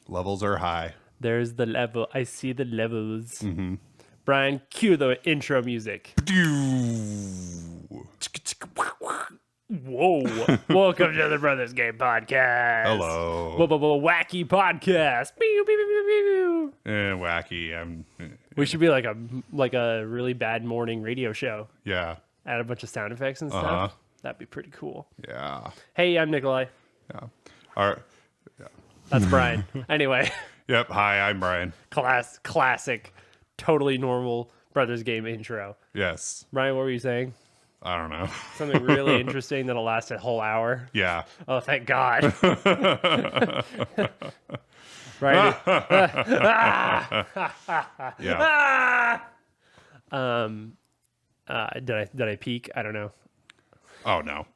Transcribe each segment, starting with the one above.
Levels are high. There's the level. I see the levels. Brian, cue the intro music. Whoa. Welcome to the Brothers Game Podcast. Hello. Wacky podcast. Pew, pew, pew, pew, pew. Wacky. We should be like a really bad morning radio show. Yeah. Add a bunch of sound effects and stuff. That'd be pretty cool. Yeah. Hey, I'm Nikolai. Yeah. All right. That's Brian. Anyway. Yep. Hi, I'm Brian. Classic, totally normal Brothers Game intro. Yes. Brian, what were you saying? I don't know. Something really interesting that'll last a whole hour. Yeah. Oh, thank God. Right. Yeah. Did I peak? I don't know. Oh, no.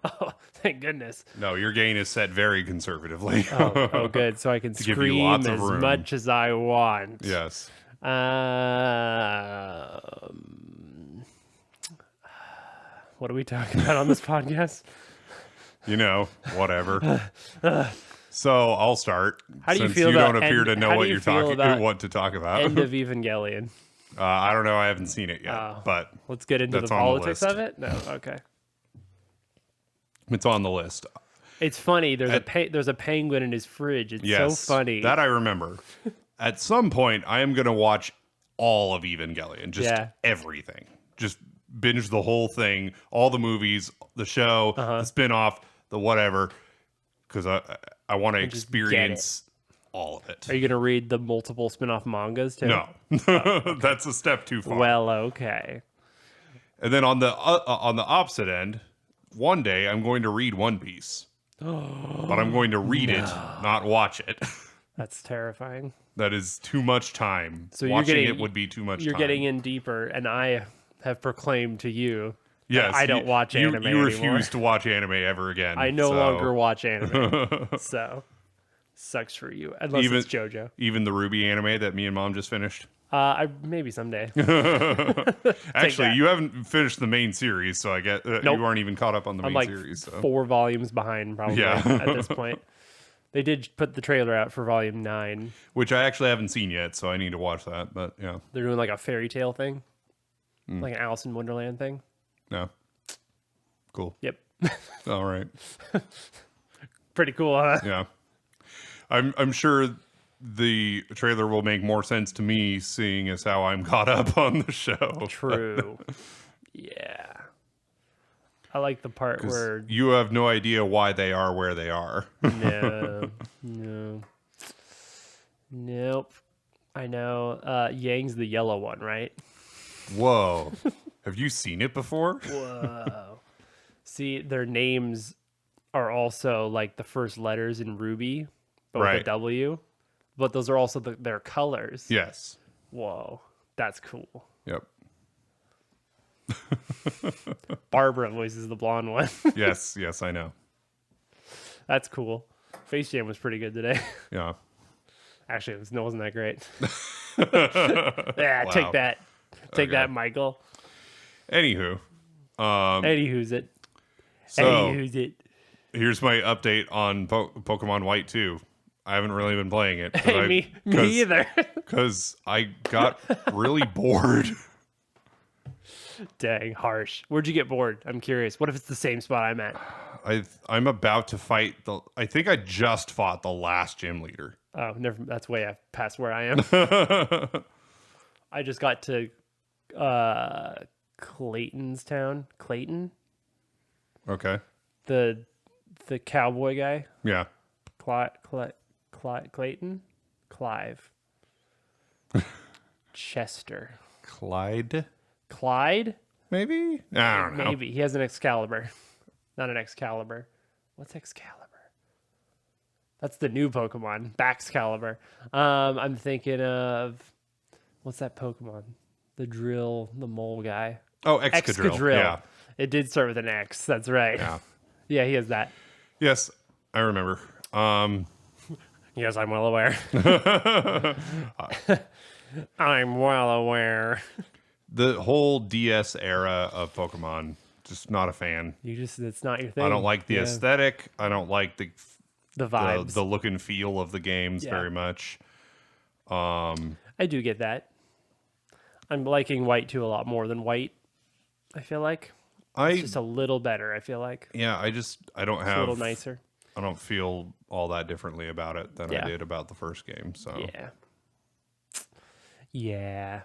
Oh, thank goodness. No, your gain is set very conservatively. Oh, good. So I can give you scream lots as of room. much as I want. Yes. What are we talking about on this podcast? You know, whatever. So I'll start. How do you since feel you about don't appear to how know do what you you're feel talking, about what to talk about. End of Evangelion. I don't know. I haven't seen it yet, but Let's get into the that's on the politics list. of it. No, okay. It's on the list. It's funny. There's a penguin in his fridge. It's Yes, so funny. that I remember. At some point, I am going to watch all of Evangelion, just everything, just binge the whole thing, all the movies, the show, the spin-off, the whatever, because I want to experience all of it. Are you going to read the multiple spin-off mangas too? No, that's a step too far. Well, okay. And then on the opposite end, one day I'm going to read One Piece, but I'm going to read it, not watch it. That's terrifying. That is too much time. So watching it would be too much. You're time. getting in deeper, and I have proclaimed to you, yes, I don't watch anime You anymore. refuse to watch anime ever again. I no longer watch anime. So sucks for you, unless it's JoJo. Even the Ruby anime that me and Mom just finished. Maybe someday. Actually, you haven't finished the main series, so I get Nope. you aren't even caught up on the I'm main like series. So. 4 volumes behind, probably at this point. They did put the trailer out for volume 9. Which I actually haven't seen yet, so I need to watch that. But yeah, They're doing like a fairy tale thing, like an Alice in Wonderland thing. no, cool. Yep, All right, pretty cool, huh? yeah. I'm sure the trailer will make more sense to me, seeing as how I'm caught up on the show. True. Yeah. I like the part where You have no idea why they are where they are. no. Nope. I know. Yang's the yellow one, right? Whoa. Have you seen it before? Whoa. See, their names are also like the first letters in Ruby, but with a W. But those are also their colors. Yes. Whoa. That's cool. Yep. Barbara voices the blonde one. Yes, I know. That's cool. Face Jam was pretty good today. Yeah. Actually, it wasn't that great. Yeah, Wow. take that. Take Okay. that, Michael. Anywho, Eddie, who's it? so Eddie, who's it? here's my update on Pokemon White 2. I haven't really been playing it. Hey, me either. Because I got really bored. Dang, harsh. Where'd you get bored? I'm curious. What if it's the same spot I'm at? I'm about to fight I think I just fought the last gym leader. Oh, never. That's way past where I am. I just got to Clayton's town. Clayton, Okay. the cowboy guy. Yeah. Clayton, Clive, Chester, Clyde? Maybe. I don't know. Maybe he has an Excalibur, not an Excalibur. What's Excalibur? That's the new Pokemon, Baxcalibur. I'm thinking of what's that Pokemon? The mole guy. Oh, Excadrill. Yeah. It did start with an X. That's right. Yeah. Yeah, he has that. Yes, I remember. Yes, I'm well aware. I'm well aware. The whole DS era of Pokemon, just not a fan. It's not your thing. I don't like the aesthetic. I don't like the the vibes, the look and feel of the games very much. I do get that. I'm liking White 2 a lot more than White. I feel like it's just a little better. I feel like I don't have a little nicer. I don't feel all that differently about it than I did about the first game. So yeah.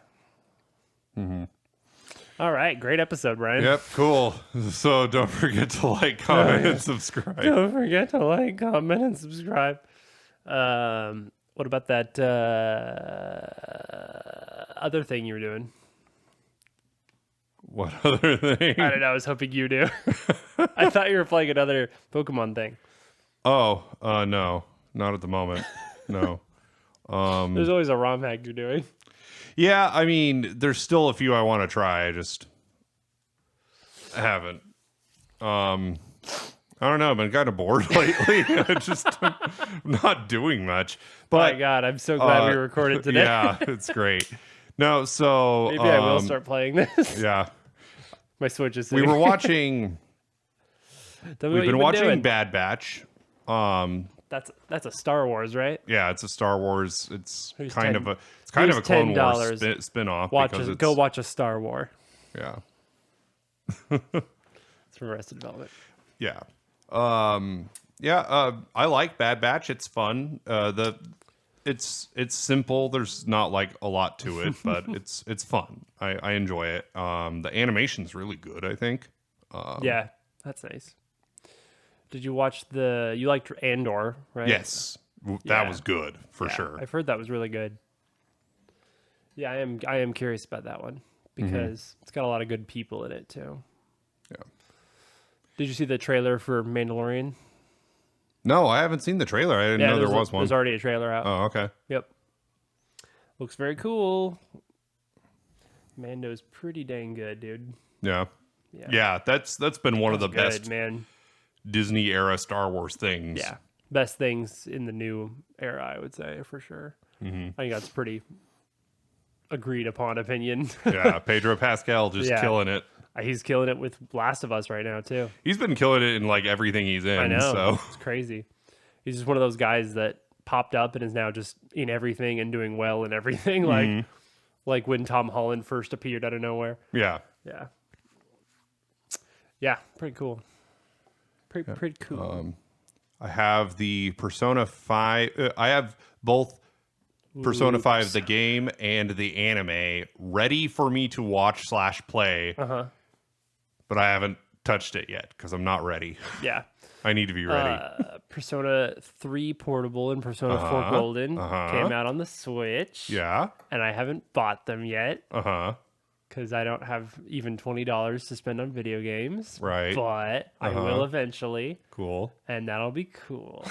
All right, great episode, Brian. Yep, cool. So don't forget to like, comment, and subscribe. Don't forget to like, comment, and subscribe. What about that other thing you were doing? What other thing? I don't know. I was hoping you do. I thought you were playing another Pokemon thing. Oh, no, not at the moment. No. There's always a ROM hack you're doing. Yeah, I mean, there's still a few I want to try. I just haven't. I don't know. I've been kind of bored lately. I'm not doing much. But my God, I'm so glad we recorded today. Yeah, it's great. No, so maybe I will start playing this. Yeah, my Switch is. We were watching. We've been watching Bad Batch. That's a Star Wars, right? Yeah, it's a Star Wars. It's kind of a Clone Wars spin-off. Go watch a Star War. Yeah. It's from Arrested Development. Yeah. I like Bad Batch. It's fun. It's simple. There's not like a lot to it, but it's fun. I enjoy it. The animation's really good, I think. Yeah, that's nice. Did you watch you liked Andor, right? Yes. That was good for sure. I've heard that was really good. Yeah, I am curious about that one because it's got a lot of good people in it too. Yeah. Did you see the trailer for Mandalorian? No, I haven't seen the trailer. I didn't know there was one. There's already a trailer out. Oh, okay. Yep. Looks very cool. Mando's pretty dang good, dude. Yeah. Yeah, that's been one of the best Disney era Star Wars things. Yeah. Best things in the new era, I would say, for sure. I think that's pretty agreed upon opinion. Yeah, Pedro Pascal just killing it. He's killing it with Last of Us right now, too. He's been killing it in like everything he's in. I know. So. It's crazy. He's just one of those guys that popped up and is now just in everything and doing well in everything. Like when Tom Holland first appeared out of nowhere. Yeah. Yeah. Yeah, pretty cool. Pretty cool. I have the Persona 5. I have both Persona 5, the game, and the anime ready for me to watch/play. But I haven't touched it yet because I'm not ready. Yeah. I need to be ready. Persona 3 Portable and Persona 4 Golden came out on the Switch. Yeah. And I haven't bought them yet. Because I don't have even $20 to spend on video games. Right. But I will eventually. Cool. And that'll be cool.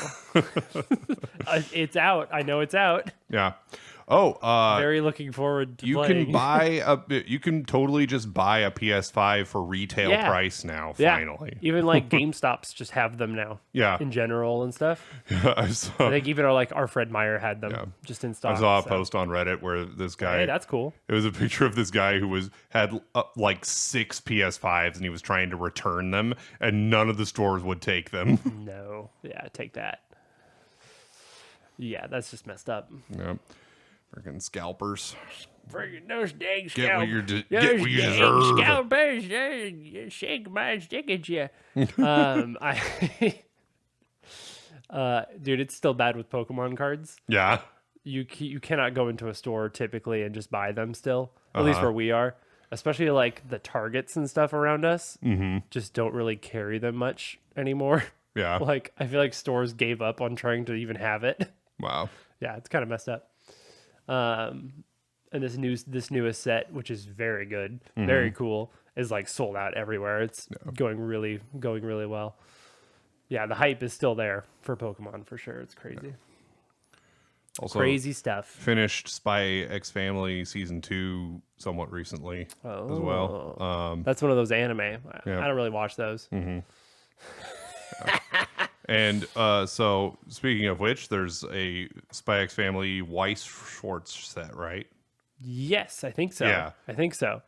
It's out. I know it's out. Yeah. Oh, very looking forward to playing. You can totally just buy a PS5 for retail price now, finally. Even like GameStops just have them now. Yeah. In general and stuff. I think even our Fred Meyer had them just in stock. I saw a post on Reddit where this guy. Hey, that's cool. It was a picture of this guy who had like 6 PS5s and he was trying to return them and none of the stores would take them. No. Yeah, take that. Yeah, that's just messed up. Yeah. Freaking scalpers. Freaking those dang scalpers. Get what you deserve. Scalpers, shake my stick at you. Dude, it's still bad with Pokemon cards. Yeah. You cannot go into a store typically and just buy them still. At least where we are. Especially like the Targets and stuff around us. Just don't really carry them much anymore. Yeah. Like, I feel like stores gave up on trying to even have it. Wow. Yeah, it's kind of messed up. And this newest set, which is very good, very cool, is like sold out everywhere. It's going really well. Yeah, the hype is still there for Pokemon for sure. It's crazy. Also, crazy stuff. Finished Spy X Family season 2 somewhat recently as well. That's one of those anime. I don't really watch those. And so, speaking of which, there's a Spy X Family Weiss Schwartz set, right? Yes, I think so. Yeah. I think so.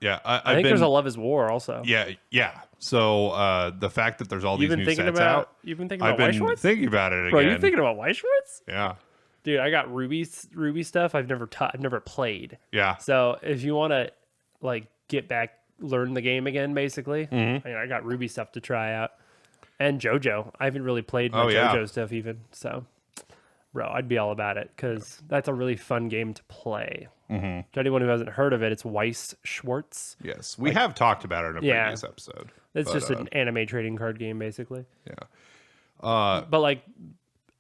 Yeah, I think there's a Love Is War also. Yeah. So the fact that there's all these new sets out, you've been thinking about I've White been Schwartz? thinking about it again. Bro, you thinking about White Schwartz? Yeah. Dude, I got Ruby stuff. I've never played. Yeah. So if you want to like get back, learn the game again, basically, I got Ruby stuff to try out, and JoJo. I haven't really played my JoJo stuff even. So, bro, I'd be all about it because that's a really fun game to play. To anyone who hasn't heard of it, it's Weiss Schwartz. Yes, we have talked about it in a previous episode. It's just an anime trading card game, basically. Yeah. But like,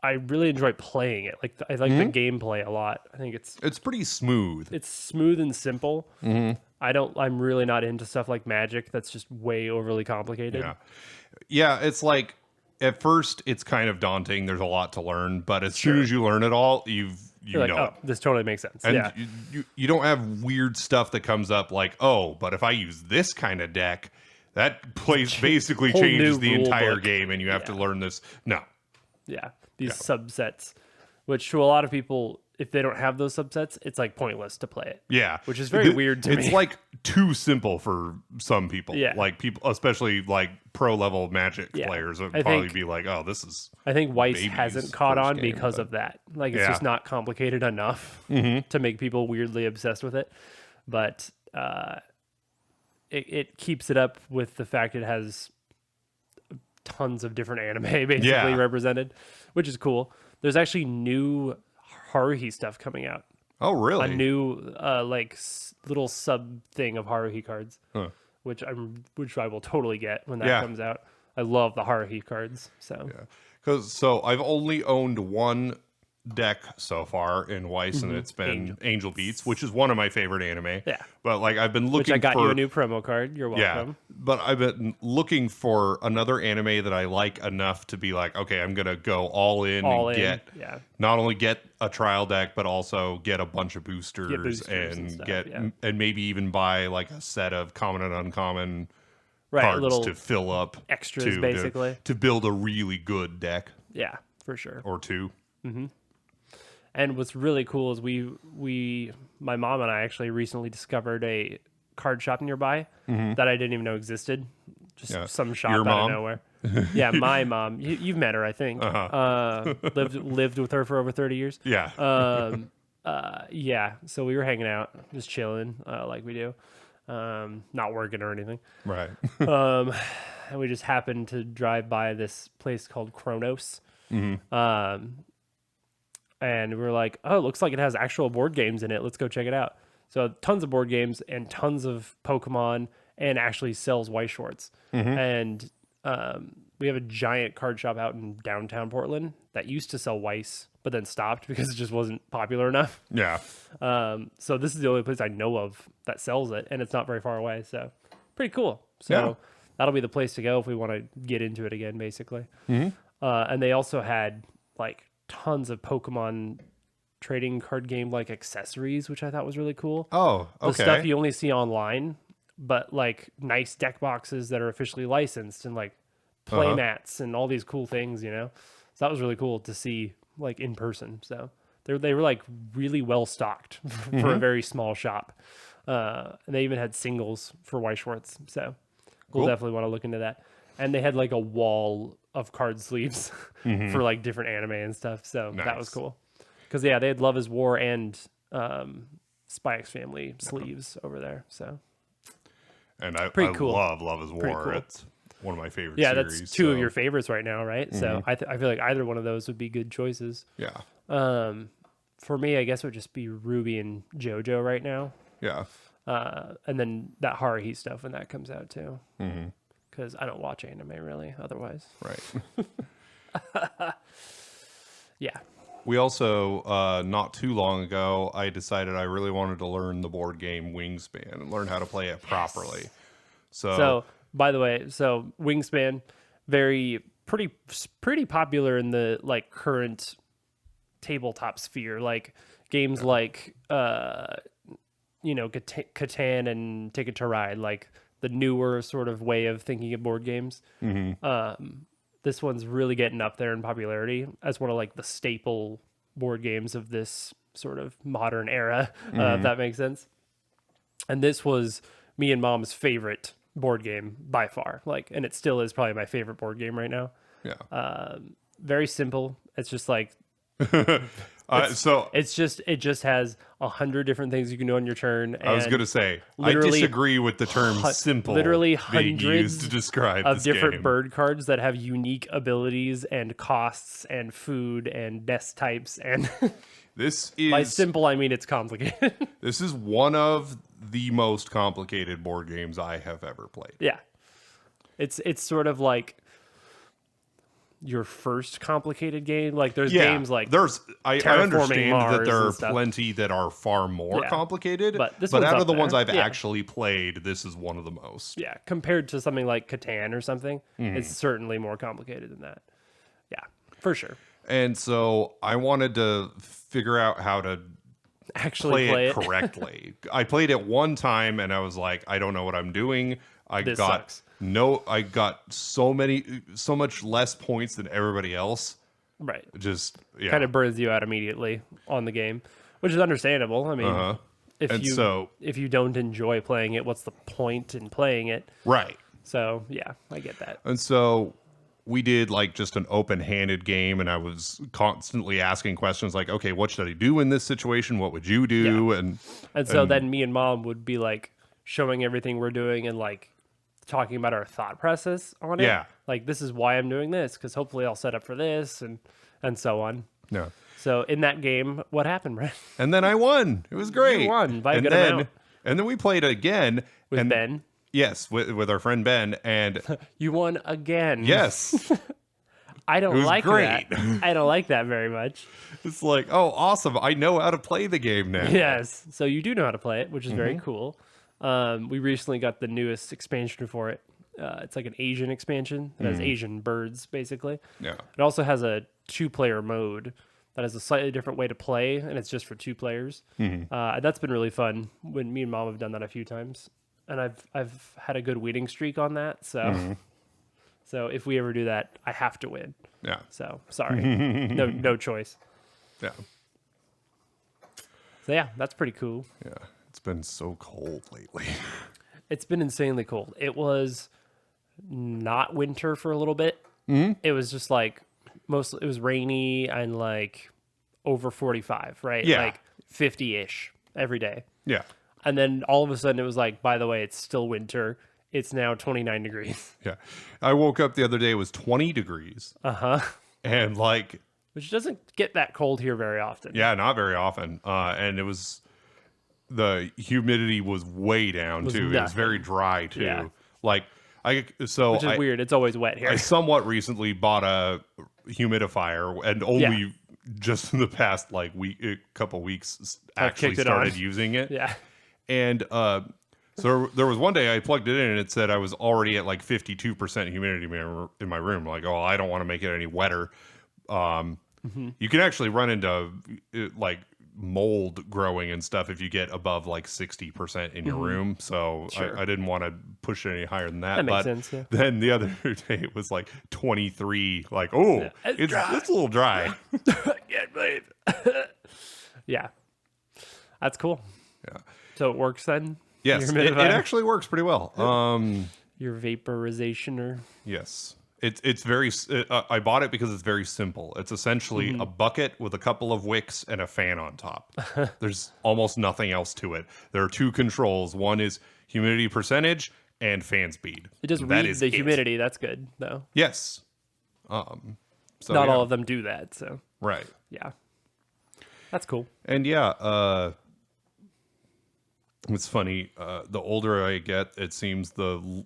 I really enjoy playing it. Like, I like the gameplay a lot. I think it's pretty smooth. It's smooth and simple. I'm really not into stuff like Magic. That's just way overly complicated. Yeah. It's like at first it's kind of daunting. There's a lot to learn, but as soon as you learn it all, you like, know it. This totally makes sense. And you don't have weird stuff that comes up like, oh, but if I use this kind of deck, that basically changes the entire game, and you have to learn this. No. Yeah. These subsets, which to a lot of people, if they don't have those subsets, it's like pointless to play it. Yeah. Which is very weird to me. It's like too simple for some people. Yeah. Like people, especially like pro level Magic players would probably be like, oh, this is. I think Weiss hasn't caught on because of that. Like it's just not complicated enough to make people weirdly obsessed with it. But it keeps it up with the fact it has tons of different anime basically represented, which is cool. There's actually new Haruhi stuff coming out. Oh, really? A new little sub thing of Haruhi cards, which I will totally get when that comes out. I love the Haruhi cards. So I've only owned one deck so far in Weiss, and it's been Angel Beats, which is one of my favorite anime. Yeah. But like I've been looking which I got you a new promo card. You're welcome. Yeah. But I've been looking for another anime that I like enough to be like, okay, I'm gonna go all in get not only get a trial deck, but also get a bunch of boosters, and stuff, and maybe even buy like a set of common and uncommon cards to fill up extras basically to build a really good deck. Yeah, for sure. Or two. And what's really cool is my mom and I actually recently discovered a card shop nearby that I didn't even know existed. Just some shop out of nowhere. Yeah, my mom. You've met her, I think. Lived with her for over 30 years. Yeah. Yeah. So we were hanging out, just chilling, like we do, not working or anything. Right. And we just happened to drive by this place called Kronos. And we were like, oh, it looks like it has actual board games in it. Let's go check it out. So tons of board games and tons of Pokemon, and actually sells Weiss Schwartz. And we have a giant card shop out in downtown Portland that used to sell Weiss, but then stopped because it just wasn't popular enough. Yeah. So this is the only place I know of that sells it, and it's not very far away. So pretty cool. So that'll be the place to go if we want to get into it again, basically. And they also had like tons of Pokemon trading card game like accessories, which I thought was really cool. Oh, okay. The stuff you only see online, but like nice deck boxes that are officially licensed, and like play mats and all these cool things, you know? So that was really cool to see like in person. So they were like really well stocked for a very small shop. And they even had singles for Weiss Schwartz. So we'll definitely want to look into that. And they had like a wall of card sleeves for like different anime and stuff. So that was cool. Because they had Love Is War and Spy X Family sleeves over there. So and I cool. love Love Is War. Cool. It's one of my favorite series. That's two of your favorites right now, right? So I feel like either one of those would be good choices. Yeah. For me, I guess it would just be Ruby and JoJo right now. Yeah. And then that Haruhi stuff when that comes out too. Because I don't watch anime really otherwise. Right. Yeah. We also, not too long ago, I decided I really wanted to learn the board game Wingspan and learn how to play it properly. So by the way, Wingspan, pretty popular in the like current tabletop sphere. Like games like, Catan and Ticket to Ride, like the newer sort of way of thinking of board games. This one's really getting up there in popularity as one of like the staple board games of this sort of modern era, if that makes sense. And this was me and Mom's favorite board game by far. Like, and it still is probably my favorite board game right now. Yeah. Very simple. It's just like it just has 100 different things you can do on your turn. And I was going to say, I disagree with the term simple literally being hundreds used to describe of this different game. bird cards that have unique abilities and costs and food and nest types. And This is by simple, I mean it's complicated. This is one of the most complicated board games I have ever played. Yeah. It's sort of like your first complicated game. Like there's games like I understand Mars that there are and stuff. plenty that are far more complicated, But this but one's out up of the ones there. I've Yeah. actually played, this is one of the most. Yeah, compared to something like Catan or something, Mm-hmm. it's certainly more complicated than that. Yeah, for sure. And so I wanted to figure out how to Actually play play it correctly. I played it one time and I was like, I don't know what I'm doing. This sucks. I got so much less points than everybody else. Right. Just Kind of burns you out immediately on the game, which is understandable. I mean, if you don't enjoy playing it, what's the point in playing it? right. So yeah, I get that. And so we did like just an open-handed game, and I was constantly asking questions like, okay, what should I do in this situation? What would you do? Yeah. And so then me and Mom would be like showing everything we're doing and like talking about our thought process on it. Yeah. Like, this is why I'm doing this, because hopefully I'll set up for this and so on. Yeah. So in that game, what happened, Brett? And then I won. It was great. You won by a and good then, amount. And then we played again. With and, Ben. Yes, with our friend Ben. And You won again. yes. I don't was like great. that. I don't like that very much. It's like, oh, awesome. I know how to play the game now. Yes. So you do know how to play it, which is very Mm-hmm. cool. We recently got the newest expansion for it. It's like an Asian expansion that has Asian birds, basically. Yeah. It also has a 2-player mode that has a slightly different way to play, and it's just for 2 players. Mm-hmm. And that's been really fun. When me and Mom have done that a few times, and I've had a good winning streak on that. So, so if we ever do that, I have to win. Yeah. So sorry, no choice. Yeah. So yeah, that's pretty cool. Yeah. It's been so cold lately. It's been insanely cold. It was not winter for a little bit. Mm-hmm. It was just like it was rainy and like over 45, right? Yeah. Like 50-ish every day. Yeah. And then all of a sudden it was like, by the way, it's still winter. It's now 29 degrees. Yeah. I woke up the other day, it was 20 degrees. Uh-huh. And like, Which doesn't get that cold here very often. yeah, not very often. And it was, the humidity was way down too. It was nothing. very dry too. Yeah. Like, Which is weird. It's always wet here. I somewhat recently bought a humidifier, and only just in the past like couple weeks actually kicked it started on. using it. Yeah. And so there was one day I plugged it in and it said I was already at like 52% humidity in my room. Like, oh, I don't want to make it any wetter. You can actually run into like mold growing and stuff if you get above like 60% in your room. So Sure. I didn't want to push it any higher than that. That makes but sense, yeah. then the other day it was like 23. Like, oh, it's a little dry. I can't believe. Yeah. That's cool. Yeah. So it works then? Yes, Your it humidifier? actually works pretty well. Your vaporizationer. Yes. It's very. I bought it because it's very simple. It's essentially a bucket with a couple of wicks and a fan on top. There's almost nothing else to it. There are 2 controls. One is humidity percentage and fan speed. It just That reads is the it. humidity. That's good, though. Yes. So Not yeah. all of them do that, so Right. yeah. That's cool. And yeah, it's funny. The older I get, it seems the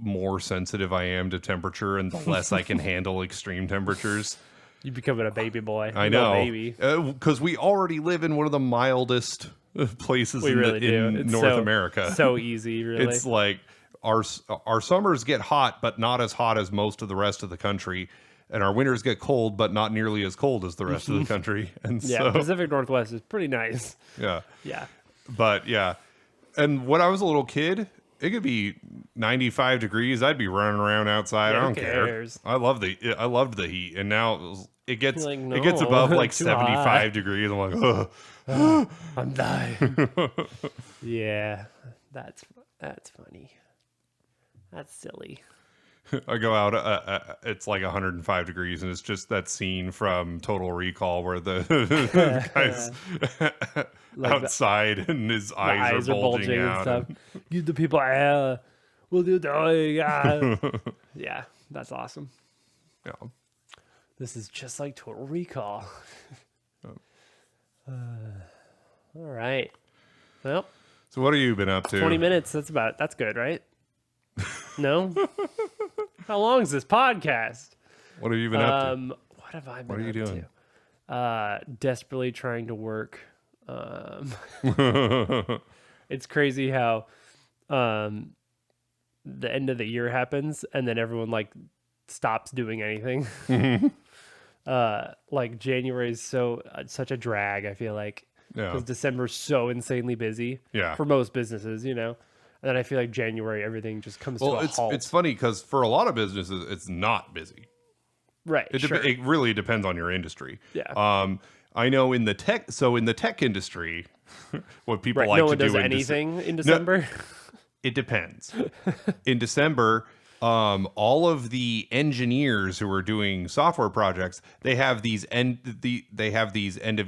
more sensitive I am to temperature, and the less I can handle extreme temperatures. You becoming a baby boy. I Little know, baby. because we already live in one of the mildest places We really do. in It's North America. So easy, really. It's like our summers get hot, but not as hot as most of the rest of the country, and our winters get cold, but not nearly as cold as the rest of the country. And yeah, so, Pacific Northwest is pretty nice. yeah, Yeah. but yeah. And when I was a little kid, it could be 95 degrees. I'd be running around outside. Yeah, I who don't care. cares? I loved the heat, and now it gets You're like, it gets no, above like too 75 hot. degrees. I'm like, ugh. I'm dying. Yeah. That's funny. That's silly. I go out, it's like 105 degrees, and it's just that scene from Total Recall where the guy's Like outside and his eyes are bulging and out. stuff. Give the people air. Will you die? Yeah, that's awesome. Yeah. This is just like Total Recall. All right. Well, So what have you been up to? 20 minutes. That's good, right? No? How long is this podcast? What have you been up to? What have I been What are you up doing? to? Desperately trying to work. It's crazy how the end of the year happens and then everyone like stops doing anything. Like January is such a drag, I feel like. Yeah. Because December's so insanely busy. Yeah. For most businesses, you know. And then I feel like January, everything just comes to a halt. It's funny because for a lot of businesses, it's not busy. Right. It really depends on your industry. Yeah. I know in the tech industry, what people like no to one do does anything in December. It depends. In December, all of the engineers who are doing software projects, they have these end of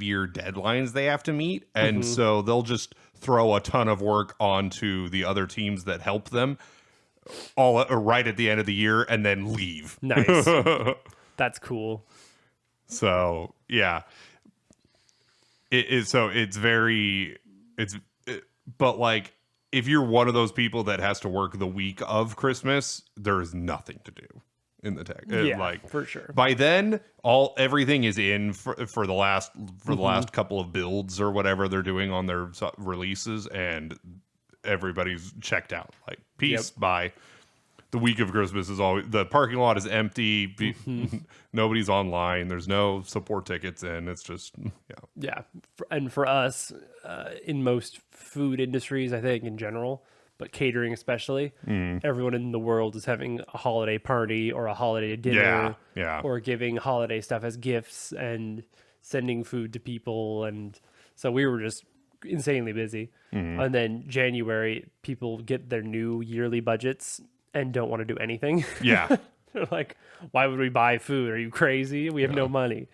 year deadlines they have to meet, and so they'll just throw a ton of work onto the other teams that help them all right at the end of the year, and then leave. Nice. That's cool. So yeah, it is. So but like, if you're one of those people that has to work the week of Christmas, there's nothing to do in the tech. Yeah, Like, for sure. By then, everything is in for the last couple of builds or whatever they're doing on their releases, and everybody's checked out. Like, peace, bye. The week of Christmas is always, the parking lot is empty. Nobody's online. There's no support tickets in. It's just, Yeah. And for us, in most food industries, I think in general, but catering especially, everyone in the world is having a holiday party or a holiday dinner, or giving holiday stuff as gifts and sending food to people. And so we were just insanely busy. And then January, people get their new yearly budgets and don't want to do anything. Yeah. They're like, why would we buy food? Are you crazy? We have no money.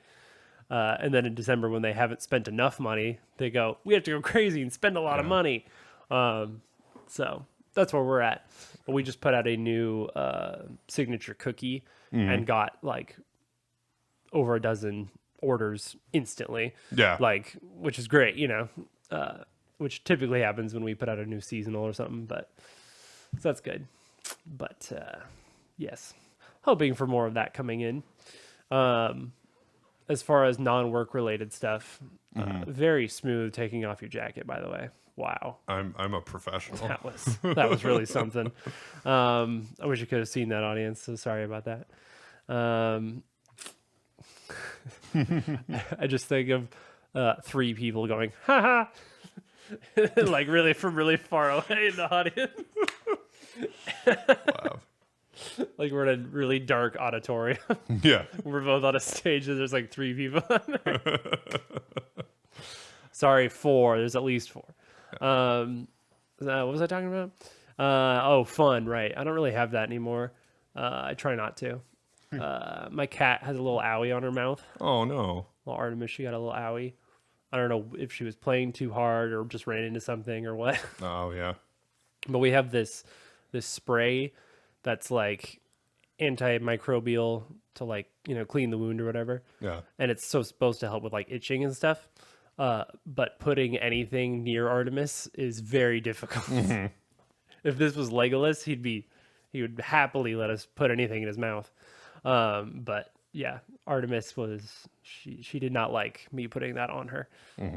And then in December, when they haven't spent enough money, they go, we have to go crazy and spend a lot of money. So that's where we're at. But we just put out a new signature cookie and got like over a dozen orders instantly. Yeah. Like, which is great, you know, which typically happens when we put out a new seasonal or something. But so that's good. But yes, hoping for more of that coming in. As far as non-work related stuff, very smooth taking off your jacket, by the way. Wow. I'm a professional. That was really something. I wish you could have seen that, audience. So sorry about that. I just think of 3 people going, ha ha, like really from really far away in the audience. Wow. Like we're in a really dark auditorium. Yeah. We're both on a stage and there's like 3 people in there. Sorry, 4. There's at least 4. What was I talking about? Fun, right. I don't really have that anymore. I try not to. My cat has a little owie on her mouth. Oh, no. Little Artemis, she got a little owie. I don't know if she was playing too hard or just ran into something or what. Oh, yeah. But we have this spray that's like antimicrobial to like, you know, clean the wound or whatever. Yeah. And it's supposed to help with like itching and stuff. But putting anything near Artemis is very difficult. If this was Legolas, he would happily let us put anything in his mouth. But yeah, Artemis she did not like me putting that on her.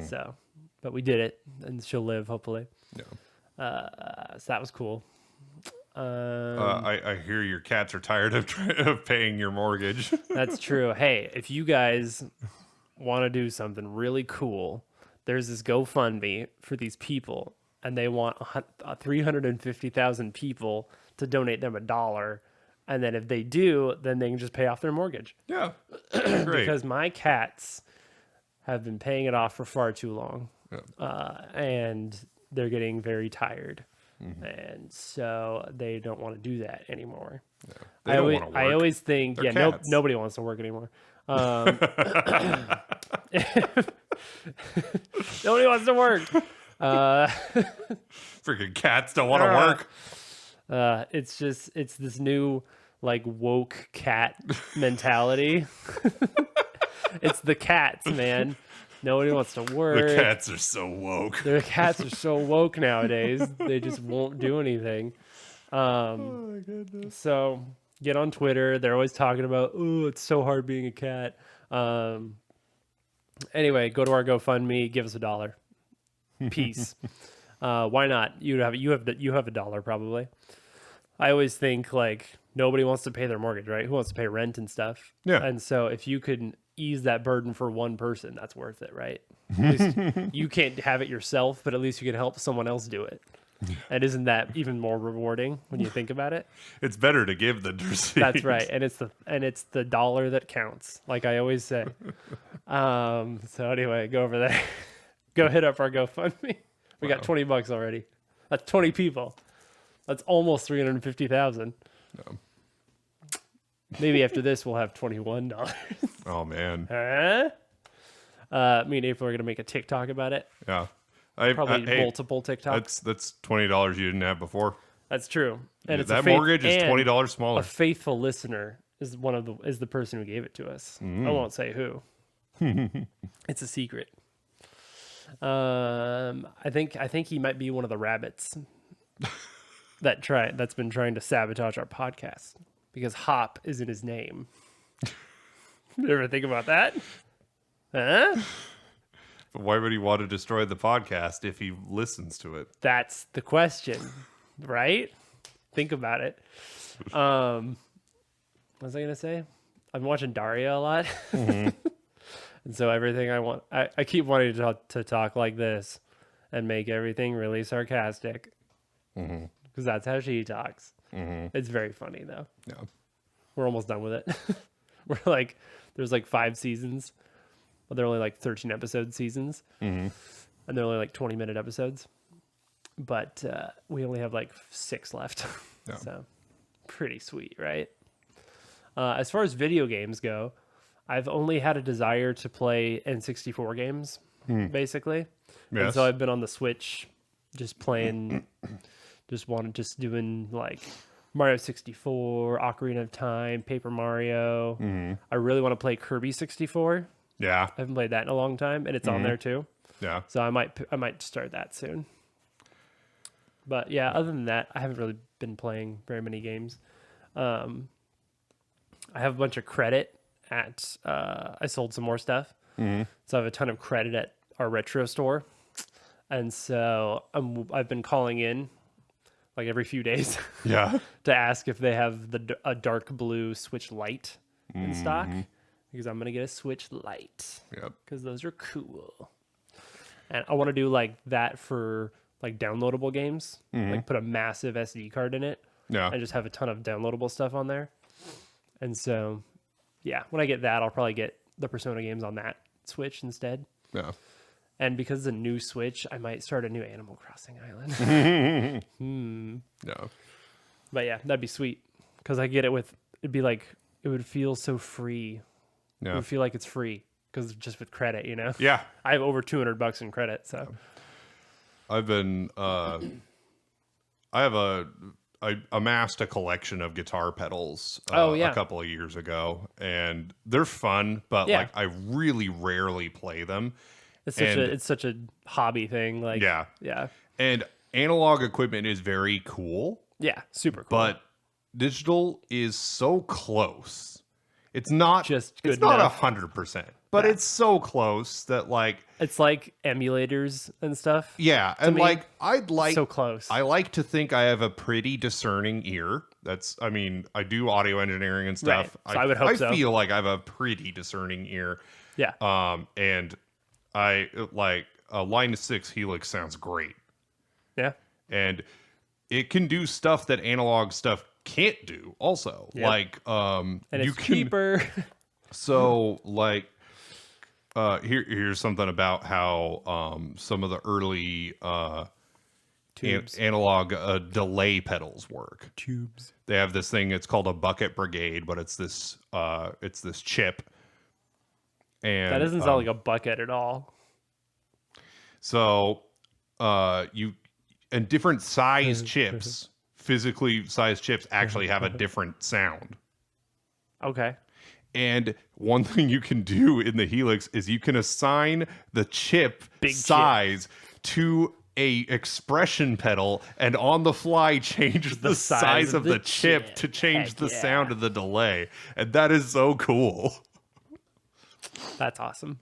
So, but we did it and she'll live hopefully. Yeah. So that was cool. I hear your cats are tired of paying your mortgage. That's true. Hey, if you guys want to do something really cool, there's this GoFundMe for these people, and they want 350,000 people to donate them $1. And then if they do, then they can just pay off their mortgage. Yeah. Great. Because my cats have been paying it off for far too long. Yeah. And they're getting very tired. and so they don't want to do that anymore. Yeah. They don't want to work. I always think, They're cats. Nobody wants to work anymore. Nobody wants to work. Freaking cats don't want to work. It's this new like woke cat mentality. It's the cats, man. Nobody wants to work. The cats are so woke. The cats are so woke nowadays. They just won't do anything. Oh my goodness. So get on Twitter. They're always talking about, oh, it's so hard being a cat. Anyway, go to our GoFundMe. Give us $1. Peace. Why not? You have $1 probably. I always think like nobody wants to pay their mortgage, right? Who wants to pay rent and stuff? Yeah. And so if you could ease that burden for one person, that's worth it, right? At least you can't have it yourself, but at least you can help someone else do it. And isn't that even more rewarding when you think about it? It's better to give than to receive. That's right. And it's the dollar that counts, like I always say. So anyway, go over there. Go hit up our GoFundMe. We got $20 already. That's 20 people. That's almost 350,000. No. Maybe after this we'll have $21. Oh man. Huh? Me and April are gonna make a TikTok about it. Yeah. Probably multiple TikToks. That's $20 you didn't have before. That's true. And it's that mortgage is $20 smaller. A faithful listener is the person who gave it to us. I won't say who. It's a secret. I think he might be one of the rabbits that's been trying to sabotage our podcast because Hop is in his name. You ever think about that? Huh? But why would he want to destroy the podcast if he listens to it? That's the question, right? Think about it. What was I gonna say? I'm watching Daria a lot, and so everything I keep wanting to talk like this and make everything really sarcastic because that's how she talks. It's very funny though. Yeah, we're almost done with it. We're like, there's like 5 seasons, but they're only like 13 episode seasons, and they're only like 20-minute episodes. But we only have like 6 left, so pretty sweet, right? As far as video games go, I've only had a desire to play N64 games, basically. Yes. And so I've been on the Switch, just playing, just doing like Mario 64, Ocarina of Time, Paper Mario. I really want to play Kirby 64. Yeah. I haven't played that in a long time, and it's on there too. Yeah. So I might start that soon. But yeah, other than that, I haven't really been playing very many games. I have a bunch of credit at I sold some more stuff. So I have a ton of credit at our retro store. And so I've been calling in like every few days Yeah. to ask if they have a dark blue Switch Lite in stock, because I'm going to get a Switch Lite. Yep. Because those are cool. And I want to do like that for like downloadable games, like put a massive SD card in it Yeah. and just have a ton of downloadable stuff on there. And so, yeah, when I get that, I'll probably get the Persona games on that Switch instead. Yeah. And because it's a new Switch, I might start a new Animal Crossing island. Yeah. But yeah, that'd be sweet. Because I get it it would feel so free. It Yeah. would feel like it's free. Because just with credit, you know? Yeah. I have over $200 in credit, so. I've been I amassed a collection of guitar pedals a couple of years ago, and they're fun, but like I really rarely play them. It's such a hobby thing. Like yeah. And analog equipment is very cool. Yeah, super cool. But digital is so close. It's not just good it's not enough. 100%, but it's so close that like it's like emulators and stuff. Yeah, and like so close. I like to think I have a pretty discerning ear. I do audio engineering and stuff. Right. So I would hope so. I feel like I have a pretty discerning ear. Yeah. And I like a Line 6 Helix sounds great. Yeah. And it can do stuff that analog stuff can't do also. Yep. Like and it's cheaper. So like here's something about how some of the early analog delay pedals work. Tubes. They have this thing. It's called a bucket brigade, but it's this chip. And That doesn't sound like a bucket at all. So, and different size chips, physically sized chips, actually have a different sound. Okay. And one thing you can do in the Helix is you can assign the chip size to a expression pedal and on the fly change the size of the chip to change the sound of the delay. And that is so cool. That's awesome.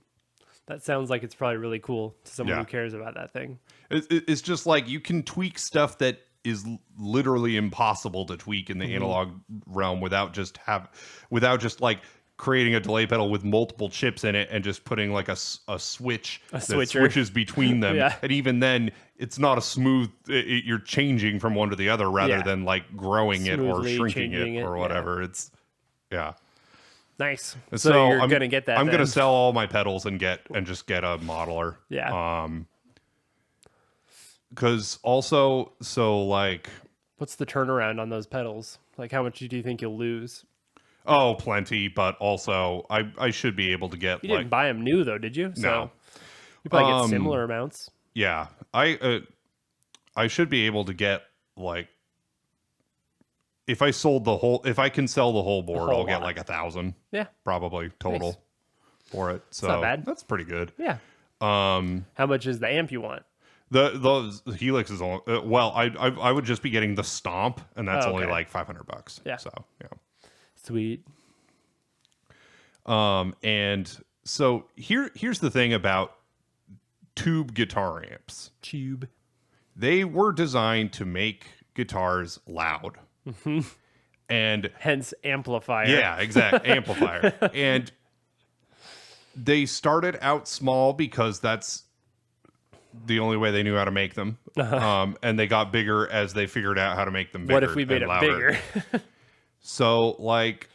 That sounds like it's probably really cool to someone who cares about that thing. It's just like you can tweak stuff that is literally impossible to tweak in the analog realm without just like creating a delay pedal with multiple chips in it and just putting like a switch that switches between them. And even then, it's not a smooth. You're changing from one to the other rather than like growing smoothly it or shrinking it or whatever. It's nice. So you're gonna get that. I'm gonna sell all my pedals and just get a modeler. Yeah. Because also, so like, what's the turnaround on those pedals? Like, how much do you think you'll lose? Oh, plenty, but also I should be able to get. You didn't buy them new though, did you? No. So you probably get similar amounts. Yeah, I should be able to get like if I can sell the whole board, I'll get like 1,000. Yeah, probably total for it. So not bad. That's pretty good. Yeah. How much is the amp you want? The Helix is only I would just be getting the Stomp, and that's only like $500. Yeah. So yeah. Sweet. And so here's the thing about tube guitar amps. Tube. They were designed to make guitars loud. And hence amplifier. Yeah, exactly. Amplifier. And they started out small because that's the only way they knew how to make them. And they got bigger as they figured out how to make them bigger. What if we made it bigger? So, like,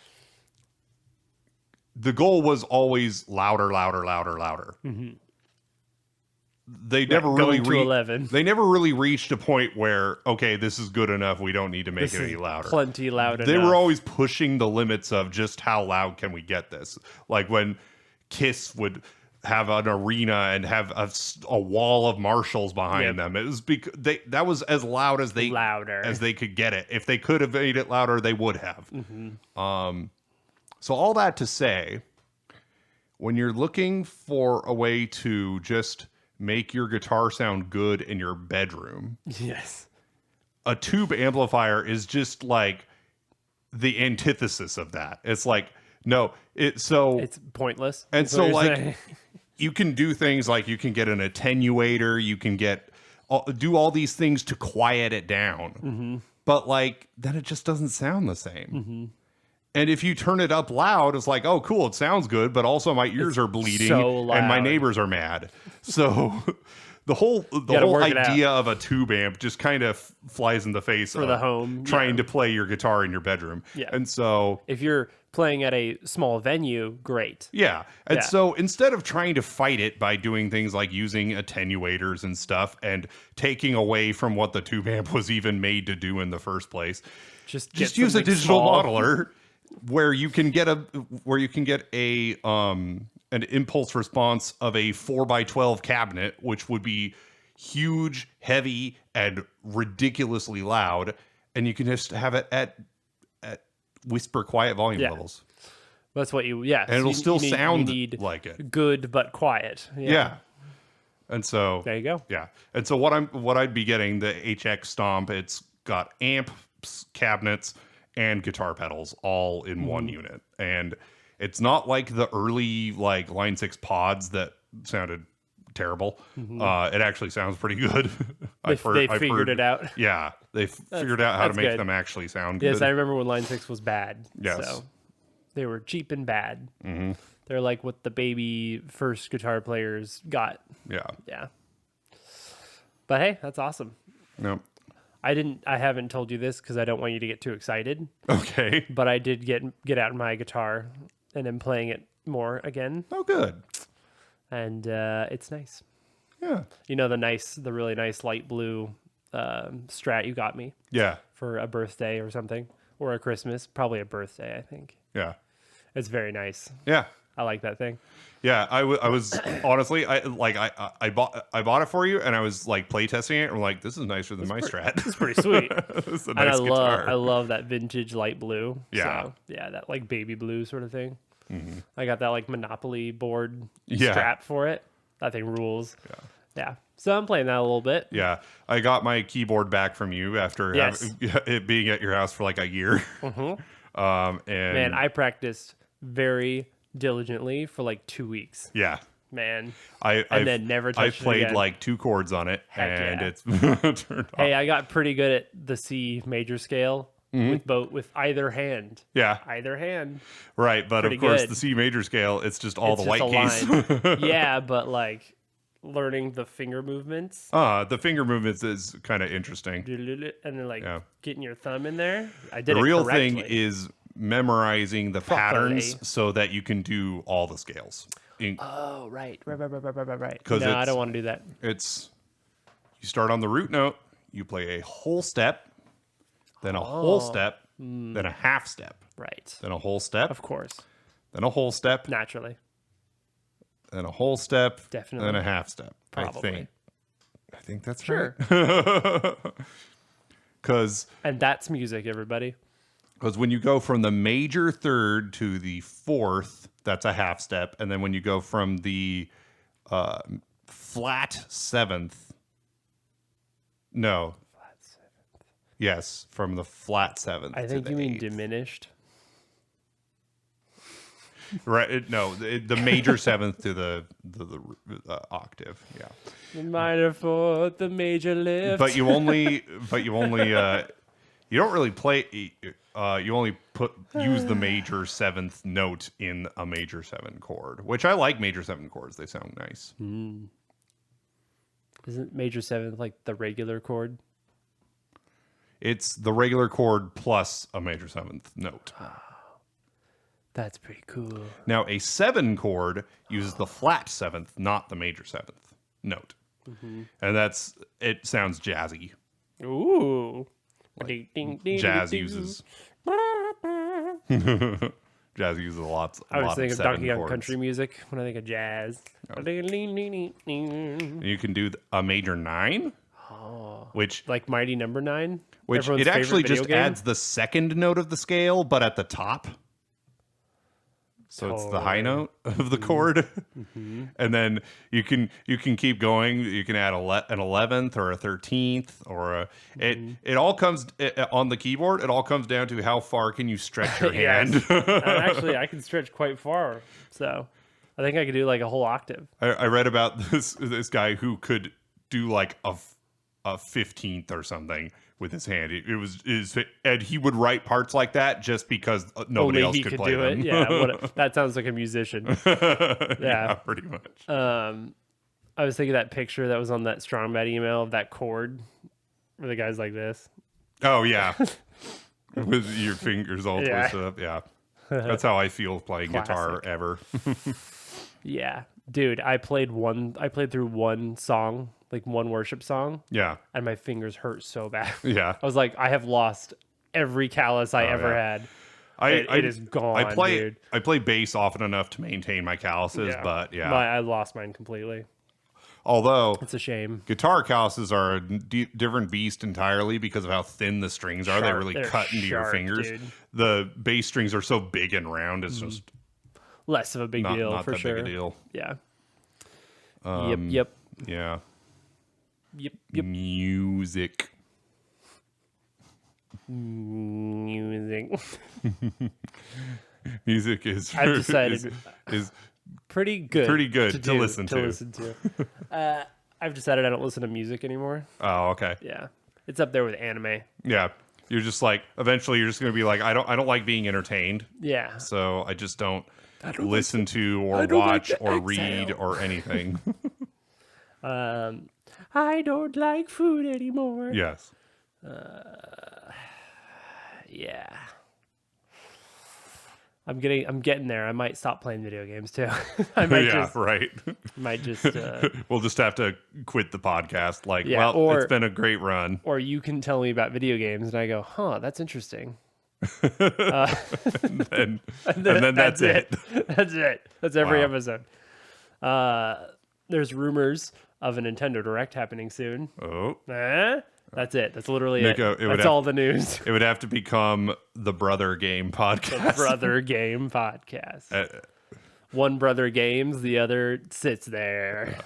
the goal was always louder. They never really They never really reached a point where, okay, this is good enough. We don't need to make it any louder. Plenty loud enough. They were always pushing the limits of just how loud can we get this. Like when Kiss would have an arena and have a wall of Marshalls behind them. It was because that was as loud as they could get it. If they could have made it louder, they would have. So all that to say, when you're looking for a way to just make your guitar sound good in your bedroom, yes, a tube amplifier is just like the antithesis of that. It's like it's pointless. And so like you can do things like you can get an attenuator, you can do all these things to quiet it down. But like then it just doesn't sound the same. And if you turn it up loud, it's like, oh, cool, it sounds good, but also my ears are bleeding and my neighbors are mad. So the whole idea of a tube amp just kind of flies in the face for the home trying to play your guitar in your bedroom. Yeah. And so if you're playing at a small venue, great. Yeah. And so instead of trying to fight it by doing things like using attenuators and stuff and taking away from what the tube amp was even made to do in the first place, just use a digital modeler where you can get an impulse response of a 4x12 cabinet, which would be huge, heavy, and ridiculously loud, and you can just have it at whisper quiet volume levels. That's what and it'll still sound like it. Good but quiet. Yeah. And so there you go. Yeah. And so what I'd be getting, the HX Stomp, it's got amps, cabinets, and guitar pedals all in one unit. And it's not like the early like Line 6 pods that sounded terrible. It actually sounds pretty good. They figured it out. Yeah, they figured out how to make them actually sound good. Yes, I remember when Line 6 was bad. Yes. So they were cheap and bad. They're like what the baby first guitar players got. Yeah. Yeah. But hey, that's awesome. No. I haven't told you this because I don't want you to get too excited. Okay. But I did get out my guitar and am playing it more again. Oh, good. And it's nice. Yeah. You know the really nice light blue Strat you got me Yeah. for a birthday or something, or a Christmas, probably a birthday, I think. Yeah. It's very nice. Yeah. I like that thing. Yeah, I was honestly, I bought it for you, and I was like playtesting it. And I'm like, this is nicer than my Strat. It's pretty sweet. This is a And nice guitar. I love that vintage light blue. Yeah. So, yeah, that like baby blue sort of thing. I got that like Monopoly board Yeah. strap for it. That thing rules. Yeah. So I'm playing that a little bit. Yeah, I got my keyboard back from you after it being at your house for like a year. And Man, I practiced very diligently for like 2 weeks. yeah, Man. and then never touched I it played again. like 2 chords on it, Heck and yeah. it's turned off. Hey, I got pretty good at the C major scale with either hand. Yeah, Either hand. right. But Pretty of course, good. the C major scale, it's just all It's the just white a keys. Yeah, but like learning the finger movements The finger movements is kind of interesting. and then like Yeah. getting your thumb in there. I did The it real correctly. thing is memorizing the Properly. patterns so that you can do all the scales. Oh, right. 'Cause No, I it's- don't want to do that. It's you start on the root note, you play a whole step, then a whole step, then a half step, Right. then a whole step, Of course. then a whole step, Naturally. then a whole step, Definitely. then a half step. Probably. I think that's Sure. right. Because And that's music, everybody. when you go from the major third to the fourth, that's a half step, and then when you go from the flat seventh, no, yes, from the flat seventh. I to think the you mean eighth. diminished. Right? No, the major seventh to the octave. Yeah, The minor fourth, the major lift. but you only you don't really play. You only use the major seventh note in a major 7 chord, which I like. Major 7 chords, they sound nice. Isn't major seventh like the regular chord? It's the regular chord plus a major 7th note. That's pretty cool. Now, a 7 chord uses the flat 7th, not the major 7th note. And it sounds jazzy. Ooh. Jazz uses jazz uses lots. I was lot thinking of of 7 Donkey Kong chords. country music when I think of jazz. You can do a major 9, which Like Mighty Number 9. it Everyone's actually favorite video just game? adds the second note of the scale, but at the top. So it's the high note of the chord, and then you can keep going. You can add an 11th or a 13th or a. It all comes on the keyboard. It all comes down to how far can you stretch your hand. Actually, I can stretch quite far, so I think I could do like a whole octave. I read about this guy who could do like a 15th or something with his hand. And he would write parts like that just because nobody Only else he could could play do them. it. Yeah, that sounds like a musician. Yeah, pretty much. I was thinking that picture that was on that Strong Bad email of that chord where the guy's like this. Oh yeah, with your fingers all Yeah. twisted up. Yeah, that's how I feel playing guitar Classic. ever. Yeah, dude, I played through one song, like one worship song, Yeah, and my fingers hurt so bad. yeah. I was like, I have lost every callus I ever yeah. had. It is gone, I play dude. I play bass often enough to maintain my calluses, but yeah. I lost mine completely. Although It's a shame. guitar calluses are a different beast entirely because of how thin the strings are. They Sharp. really They're cut into your sharp, fingers. dude. The bass strings are so big and round. It's just Less of a big deal not for that sure. big a deal. Yeah. Yeah. Yep. Music. Music. Music is I've decided is pretty good. pretty good to listen to. listen to. I've decided I don't listen to music anymore. Oh, okay. Yeah. It's up there with anime. Yeah. You're just like eventually you're just going to be like I don't like being entertained. Yeah. So I just don't listen to or I don't like watch to or exhale. read or anything. I don't like food anymore. Yes. Yeah. I'm getting there. I might stop playing video games too. I might right. Might just We'll just have to quit the podcast. Like, yeah, it's been a great run. Or you can tell me about video games, and I go, huh, that's interesting. and then that's it. That's it. That's every Wow. episode. There's rumors of a Nintendo Direct happening soon. Oh. That's it. That's literally Nico, it. That's all the news. It would have to become the Brother Game podcast. The Brother Game podcast. One brother games, the other sits there.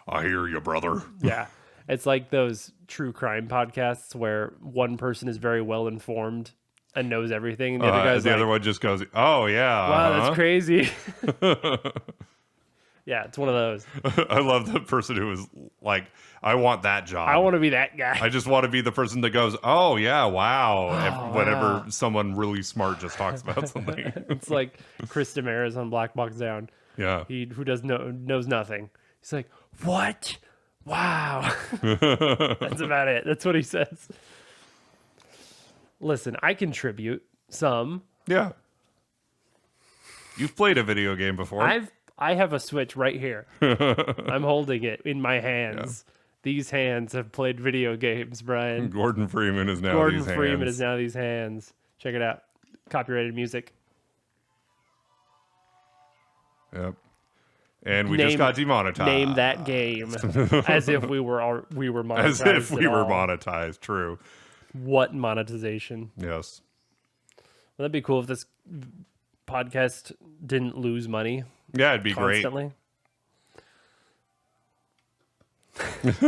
I hear you, brother. Yeah. It's like those true crime podcasts where one person is very well informed and knows everything, and the other guy's other one just goes, "Oh yeah, wow, that's crazy." Yeah, it's one of those. I love the person who is like, "I want that job. I want to be that guy." I just want to be the person that goes, "Oh yeah, wow." Whenever wow. someone really smart just talks about something, It's like Chris Demers on Black Box Down. Yeah, Who knows nothing. He's like, "What? Wow." That's about it. That's what he says. Listen, I contribute some. Yeah. You've played a video game before. I have a Switch right here. I'm holding it in my hands. Yeah. These hands have played video games, Brian. Gordon Freeman is now these hands. Check it out. Copyrighted music. Yep. And we just got demonetized. Name that game. As if we were monetized. As if we were monetized. True. What monetization? Yes. Well, that'd be cool if this podcast didn't lose money. Yeah, it'd be constantly. Great.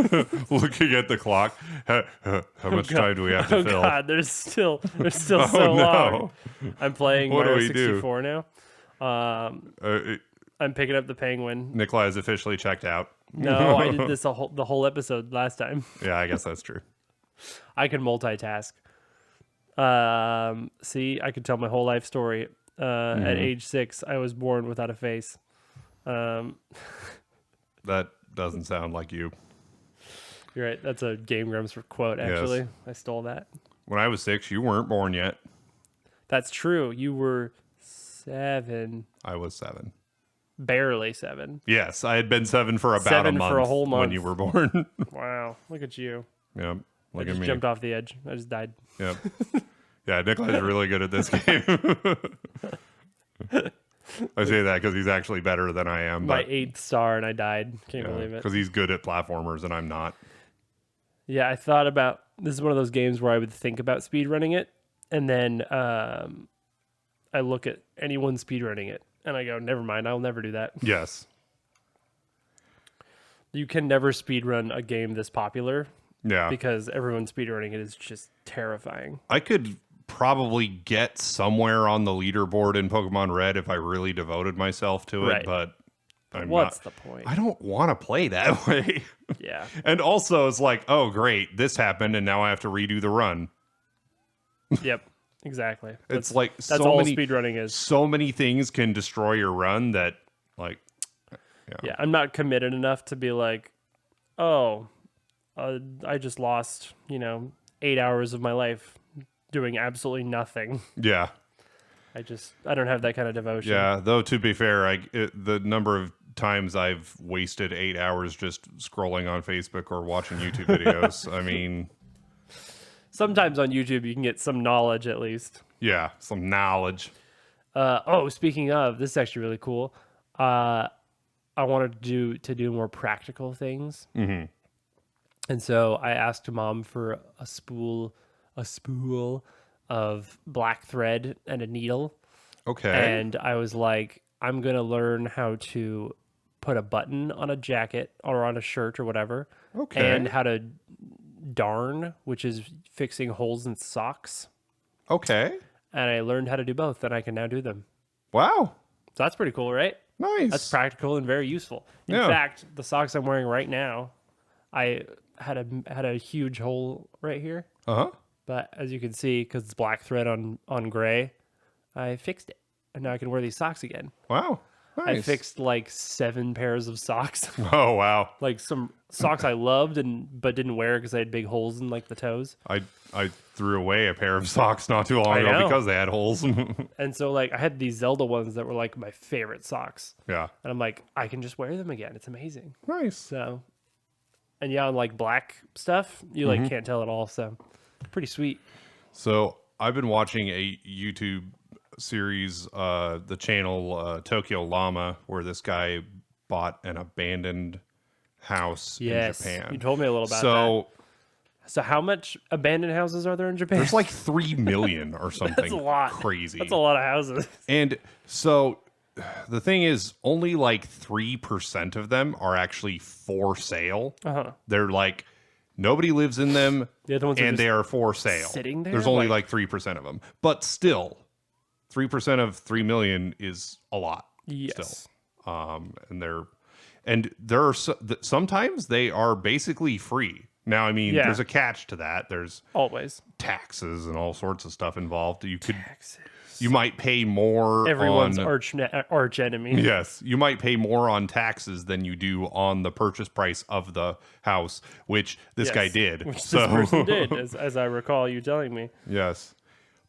Looking at the clock, how much time do we have to fill? Oh God, there's still so long. I'm playing Mario 64 now. I'm picking up the penguin. Nikolai is officially checked out. No, I did this the whole episode last time. Yeah, I guess that's true. I can multitask. See, I could tell my whole life story. At age 6, I was born without a face. That doesn't sound like you. You're right. That's a Game Grumps quote, actually. Yes. I stole that. When I was 6, you weren't born yet. That's true. You were 7. I was 7. Barely 7. Yes, I had been 7 for about a month. For a whole month when you were born. Wow, look at you. Yep. I just jumped off the edge. I just died. Yep. Yeah, Nikolai's really good at this game. I say that because he's actually better than I am. My 8th star and I died. Can't believe it. Because he's good at platformers and I'm not. Yeah, I thought about... This is one of those games where I would think about speedrunning it. And then I look at anyone speedrunning it. And I go, never mind. I'll never do that. Yes. You can never speedrun a game this popular. Yeah. Because everyone speedrunning it is just terrifying. I could probably get somewhere on the leaderboard in Pokemon Red if I really devoted myself to it, right. But what's the point? I don't want to play that way. Yeah. And also it's like, oh great, this happened and now I have to redo the run. Yep. Exactly. It's like that's all speedrunning is. So many things can destroy your run that like yeah, I'm not committed enough to be like, oh, I just lost, 8 hours of my life doing absolutely nothing. Yeah. I don't have that kind of devotion. Yeah, though to be fair, the number of times I've wasted 8 hours just scrolling on Facebook or watching YouTube videos, I mean... Sometimes on YouTube you can get some knowledge at least. Yeah, some knowledge. Speaking of, this is actually really cool. I wanted to do more practical things. Mm-hmm. And so I asked Mom for a spool of black thread and a needle. Okay. And I was like, I'm going to learn how to put a button on a jacket or on a shirt or whatever. Okay. And how to darn, which is fixing holes in socks. Okay. And I learned how to do both, and I can now do them. Wow. So that's pretty cool, right? Nice. That's practical and very useful. In fact, the socks I'm wearing right now, I had a huge hole right here. Uh-huh. But as you can see, because it's black thread on gray, I fixed it. And now I can wear these socks again. Wow. I fixed like 7 pairs of socks. Oh, wow. Like some socks I loved but didn't wear because they had big holes in like the toes. I threw away a pair of socks not too long ago because they had holes. And so like I had these Zelda ones that were like my favorite socks. Yeah. And I'm like, I can just wear them again. It's amazing. Nice. So, and yeah, on like black stuff, you like can't tell at all. So pretty sweet. So I've been watching a YouTube series, the channel Tokyo Llama, where this guy bought an abandoned house in Japan. You told me a little about that. So how much abandoned houses are there in Japan? There's like 3 million or something. That's a lot. Crazy. That's a lot of houses. And so the thing is, only like 3% of them are actually for sale. They're like, nobody lives in them, the other ones and they are for sale. Sitting there? There's only like 3% of them. But still, 3% of 3 million is a lot. Yes. Still. And there are sometimes they are basically free. Now, I mean, there's a catch to that. There's always taxes and all sorts of stuff involved. You might pay more. Everyone's arch enemy. Yes, you might pay more on taxes than you do on the purchase price of the house, which this guy did. Which this person did, as I recall you telling me. Yes,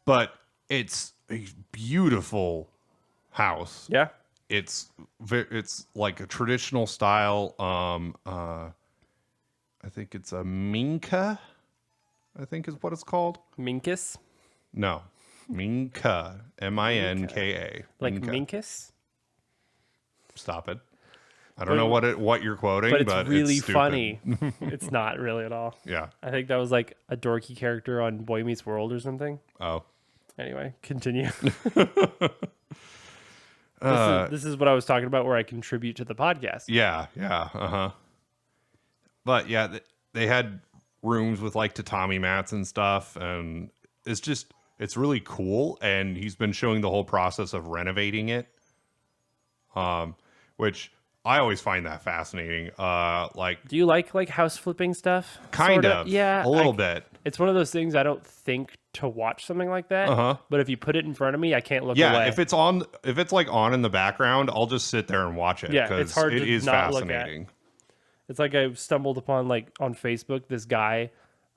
but it's a beautiful house. Yeah, it's like a traditional style. I think it's a minka, I think is what it's called. Minkus? No. Minka. M-I-N-K-A. Like Minkus? Stop it. I don't know what you're quoting, but it's really stupid. Funny. It's not really at all. Yeah. I think that was like a dorky character on Boy Meets World or something. Oh. Anyway, continue. This is what I was talking about where I contribute to the podcast. Yeah. But yeah, they had rooms with like tatami mats and stuff, and it's really cool. And he's been showing the whole process of renovating it, which I always find that fascinating. Do you like house flipping stuff? Kind of, yeah, a little bit. It's one of those things I don't think to watch something like that. But if you put it in front of me, I can't look away. Yeah, if it's like on in the background, I'll just sit there and watch it. Yeah, it's hard to not fascinating. Look at. It's like I stumbled upon like on Facebook this guy,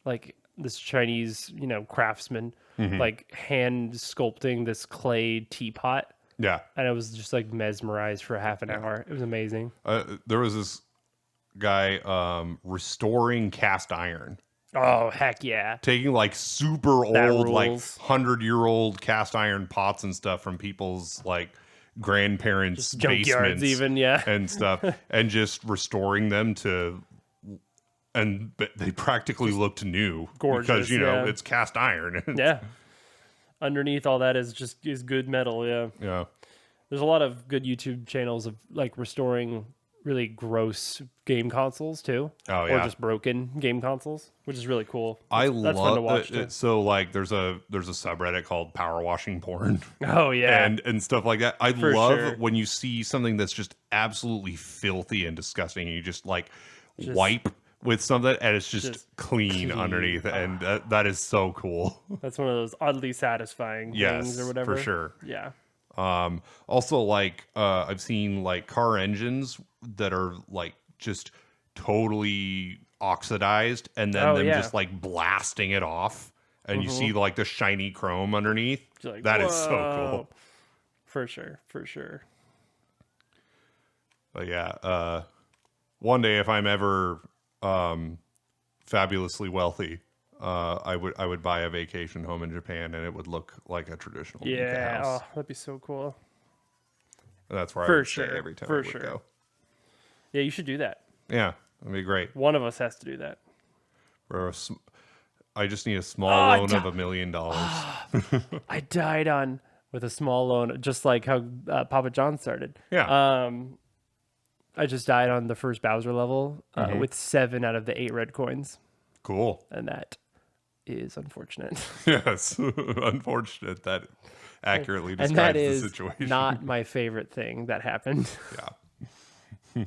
like this Chinese, craftsman, like hand sculpting this clay teapot. Yeah. And I was just like mesmerized for half an hour. It was amazing. There was this guy restoring cast iron. Oh, heck yeah. Taking like super old, like 100-year-old cast iron pots and stuff from people's like grandparents' basements even, yeah. and stuff, and just restoring them and they practically looked new. Gorgeous. Because, it's cast iron. Yeah. Underneath all that is good metal, yeah. Yeah. There's a lot of good YouTube channels of like restoring really gross game consoles too. Oh yeah. Or just broken game consoles, which is really cool. That's fun to watch it. So like there's a subreddit called power washing porn. Oh yeah. And stuff like that. I love when you see something that's just absolutely filthy and disgusting and you just wipe with something and it's just clean underneath, and that is so cool. That's one of those oddly satisfying things or whatever. For sure. Yeah. Also I've seen like car engines that are like just totally oxidized and then just like blasting it off and you see like the shiny chrome underneath. Like, that is so cool. For sure. But yeah, one day if I'm ever fabulously wealthy, I would buy a vacation home in Japan and it would look like a traditional house. Oh, that'd be so cool. And that's where I would stay every time I would go. Yeah, you should do that. Yeah, that'd be great. One of us has to do that. I just need a small loan of $1 million. I died with a small loan, just like how Papa John started. Yeah. I just died on the first Bowser level with 7 out of the 8 red coins. Cool. And that is unfortunate. Yes, unfortunate. That accurately describes the situation. And that is not my favorite thing that happened. Yeah.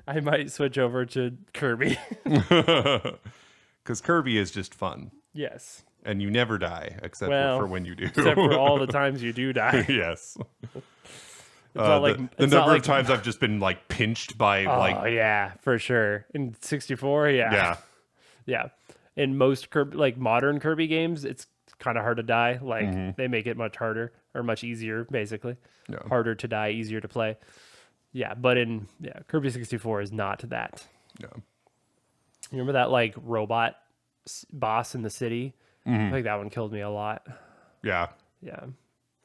I might switch over to Kirby. Because Kirby is just fun. Yes. And you never die, except for when you do. Except for all the times you do die. Yes. The number of times I've just been like pinched by Oh yeah, for sure. In 64, yeah. Yeah. In most modern Kirby games, it's kind of hard to die. Like they make it much harder or much easier, basically. Yeah. Harder to die, easier to play. Yeah, but Kirby 64 is not that. Yeah. You remember that like robot boss in the city? I think that one killed me a lot. Yeah. Yeah.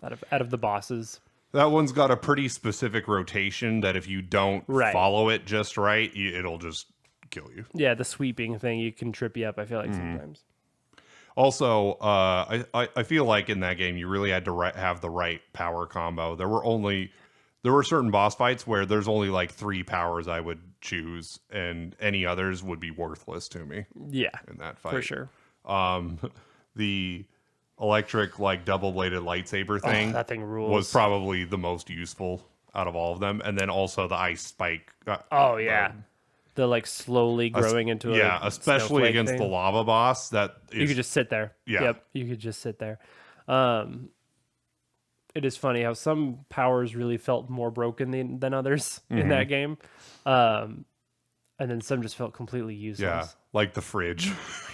Out of the bosses. That one's got a pretty specific rotation that if you don't follow it just right, it'll just kill you. Yeah, the sweeping thing, you can trip you up, I feel like sometimes. Also, I feel like in that game you really had to have the right power combo. There were certain boss fights where there's only like 3 powers I would choose, and any others would be worthless to me. Yeah, in that fight for sure. The electric like double-bladed lightsaber thing, that thing rules. Was probably the most useful out of all of them, and then also the ice spike. The like slowly growing into especially against thing. the lava boss. You could just sit there. Yeah. Yep, you could just sit there. It is funny how some powers really felt more broken than others in that game, and then some just felt completely useless. Yeah, like the fridge.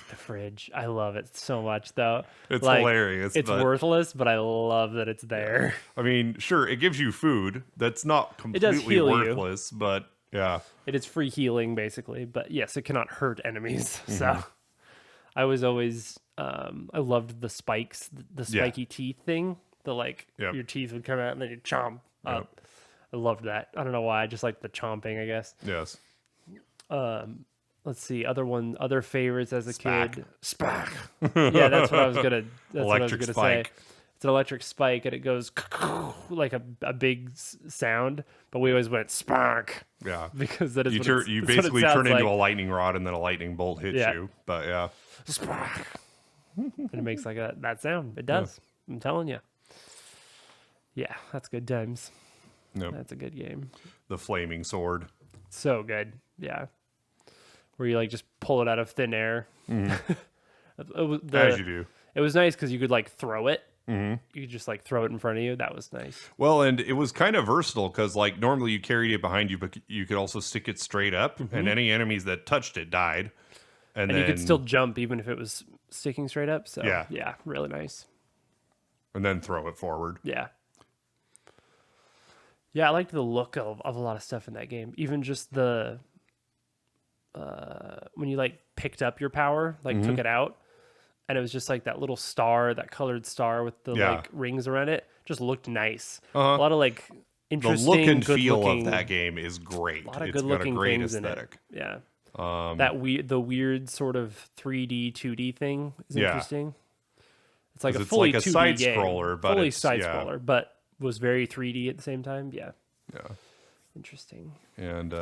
The fridge, I love it so much though. It's hilarious. It's worthless, but I love that it's there. I mean, sure, it gives you food. That's not completely worthless, but yeah, it is free healing basically. But yes, it cannot hurt enemies. So I was always I loved the spikes, the spiky teeth thing. Your teeth would come out and then you chomp up. I loved that. I don't know why. I just like the chomping, I guess. Yes. Let's see. Other favorites as a kid. Spack. Yeah, that's what I was gonna. Say. It's an electric spike, and it goes like a big sound. But we always went spark. Yeah, because that is you basically turn into a lightning rod, and then a lightning bolt hits you. But yeah, spark. And it makes like that sound. It does. Yeah. I'm telling you. Yeah, that's good times. Nope. That's a good game. The flaming sword. So good. Yeah. Where you like just pull it out of thin air. As you do. It was nice because you could like throw it. You could just like throw it in front of you. That was nice. Well, and it was kind of versatile because like normally you carried it behind you, but you could also stick it straight up, and any enemies that touched it died. And then you could still jump even if it was sticking straight up. So yeah, really nice. And then throw it forward. Yeah. Yeah, I liked the look of a lot of stuff in that game. Even just the when you like picked up your power, like took it out, and it was just like that little star, that colored star with the like rings around it, just looked nice. A lot of like interesting, the look and feel of that game is great. A lot of good looking things aesthetic. In it. Yeah. The weird sort of 3D, 2D thing is interesting. It's like a fully 2D side game. scroller, but fully side scroller, but was very 3D at the same time. Yeah. Interesting. And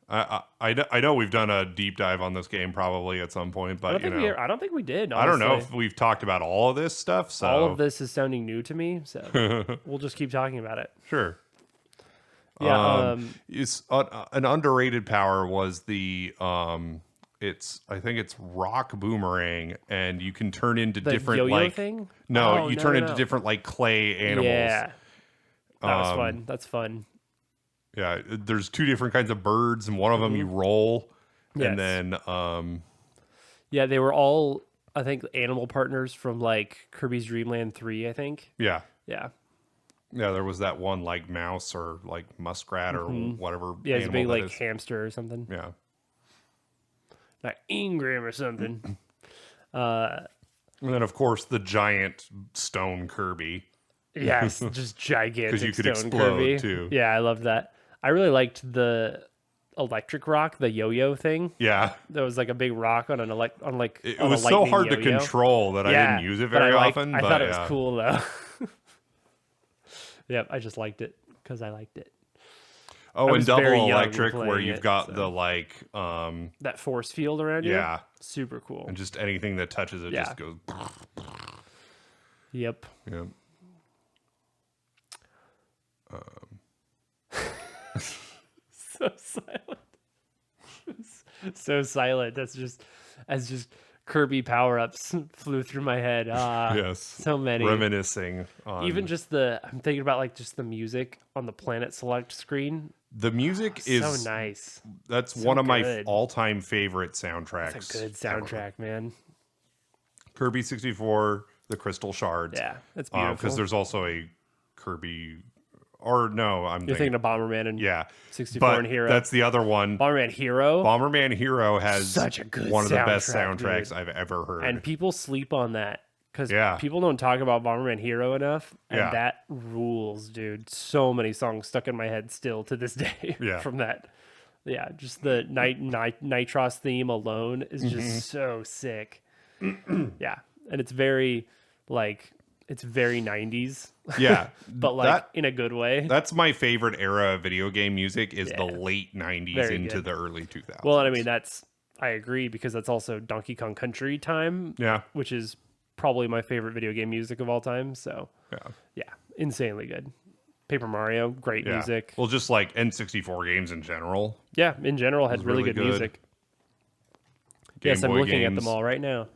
I know we've done a deep dive on this game probably at some point, but I don't think we did. Honestly. I don't know if we've talked about all of this stuff. So all of this is sounding new to me, so we'll just keep talking about it. Sure. Yeah. It's an underrated power was the I think it's rock boomerang, and you can turn into different yo-yo thing. No, turn into different like clay animals. Yeah. That was fun. That's fun. Yeah, there's 2 different kinds of birds, and one of them you roll, and then yeah, they were all I think animal partners from like Kirby's Dream Land 3, I think. Yeah. Yeah. Yeah, there was that one like mouse or like muskrat or whatever. Yeah, it's a big like hamster or something. Yeah. Like Ingram or something. And then of course the giant stone Kirby. Yes, just gigantic. Because you could stone explode Kirby. too. Yeah, I love that. I really liked the electric rock, the yo-yo thing. Yeah, there was like a big rock on it was so hard to control that I didn't use it very often. I thought it was cool though. Yep, I just liked it because I liked it. Oh, and double electric where you've got the like that force field around you. Yeah, super cool. And just anything that touches it just goes. Yep. Yep. So silent. So silent. That's just Kirby power-ups flew through my head. Yes. So many. Reminiscing on... Even just I'm thinking about like just the music on the Planet Select screen. The music is so nice. That's so one of my good. all-time favorite soundtracks. It's a good soundtrack, man. Kirby 64, the Crystal Shards. Yeah, it's beautiful. Because there's also a Kirby... Or no, You're thinking of Bomberman and 64 and Hero. That's the other one. Bomberman Hero. Bomberman Hero has such a good one of the best soundtracks dude. I've ever heard. And people sleep on that because Yeah. people don't talk about Bomberman Hero enough. And Yeah. that rules, dude. So many songs stuck in my head still to this day from that. Yeah, just the Nitros theme alone is just so sick. Yeah, and it's very like... It's very 90s. Yeah. But like in a good way. That's my favorite era of video game music is the late 90s Very into good. the early 2000s. Well, and I mean, I agree because that's also Donkey Kong Country time. Yeah. Which is probably my favorite video game music of all time. So yeah, insanely good. Paper Mario, great music. Well, just like N64 games in general. Yeah, in general had really good music. Yes, I'm looking at them all right now.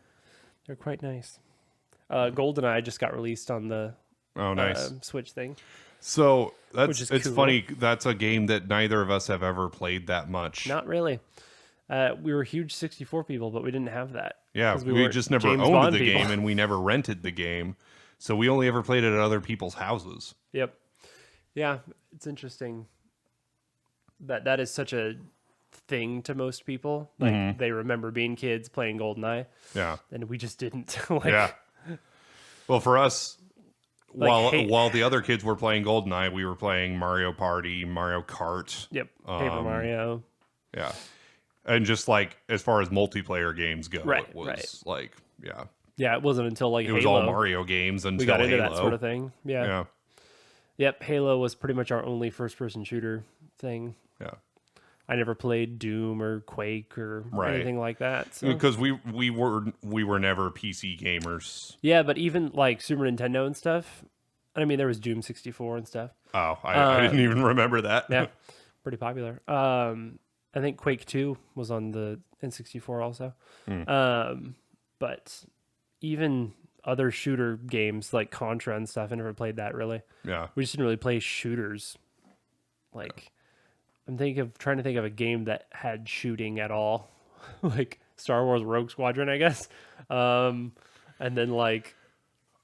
They're quite nice. GoldenEye just got released on the Switch thing. So it's cool. funny. That's a game that neither of us have ever played that much. Not really. We were huge 64 people, but we didn't have that. Yeah, we just never James owned Bond the people. game, and we never rented the game. So we only ever played it at other people's houses. Yep. Yeah, it's interesting that is such a thing to most people. Like they remember being kids playing GoldenEye. Yeah. And we just didn't. Well, for us, Like, while the other kids were playing GoldenEye, we were playing Mario Party, Mario Kart. Yep. Paper Mario. Yeah. And just like as far as multiplayer games go, Right, it was like, yeah. Yeah, it wasn't until like It Halo. was all Mario games until we got into Halo. that sort of thing. Yeah. Yeah. Yep. Halo was pretty much our only first-person shooter thing. Yeah. I never played Doom or Quake or anything like that. So. Because we were never PC gamers. Yeah, but even like Super Nintendo and stuff. I mean, there was Doom 64 and stuff. Oh, I didn't even remember that. Yeah, pretty popular. I think Quake 2 was on the N64 also. But even other shooter games like Contra and stuff, I never played that really. Yeah. We just didn't really play shooters. Like, I'm trying to think of a game that had shooting at all. Like Star Wars Rogue Squadron, I guess. And then like...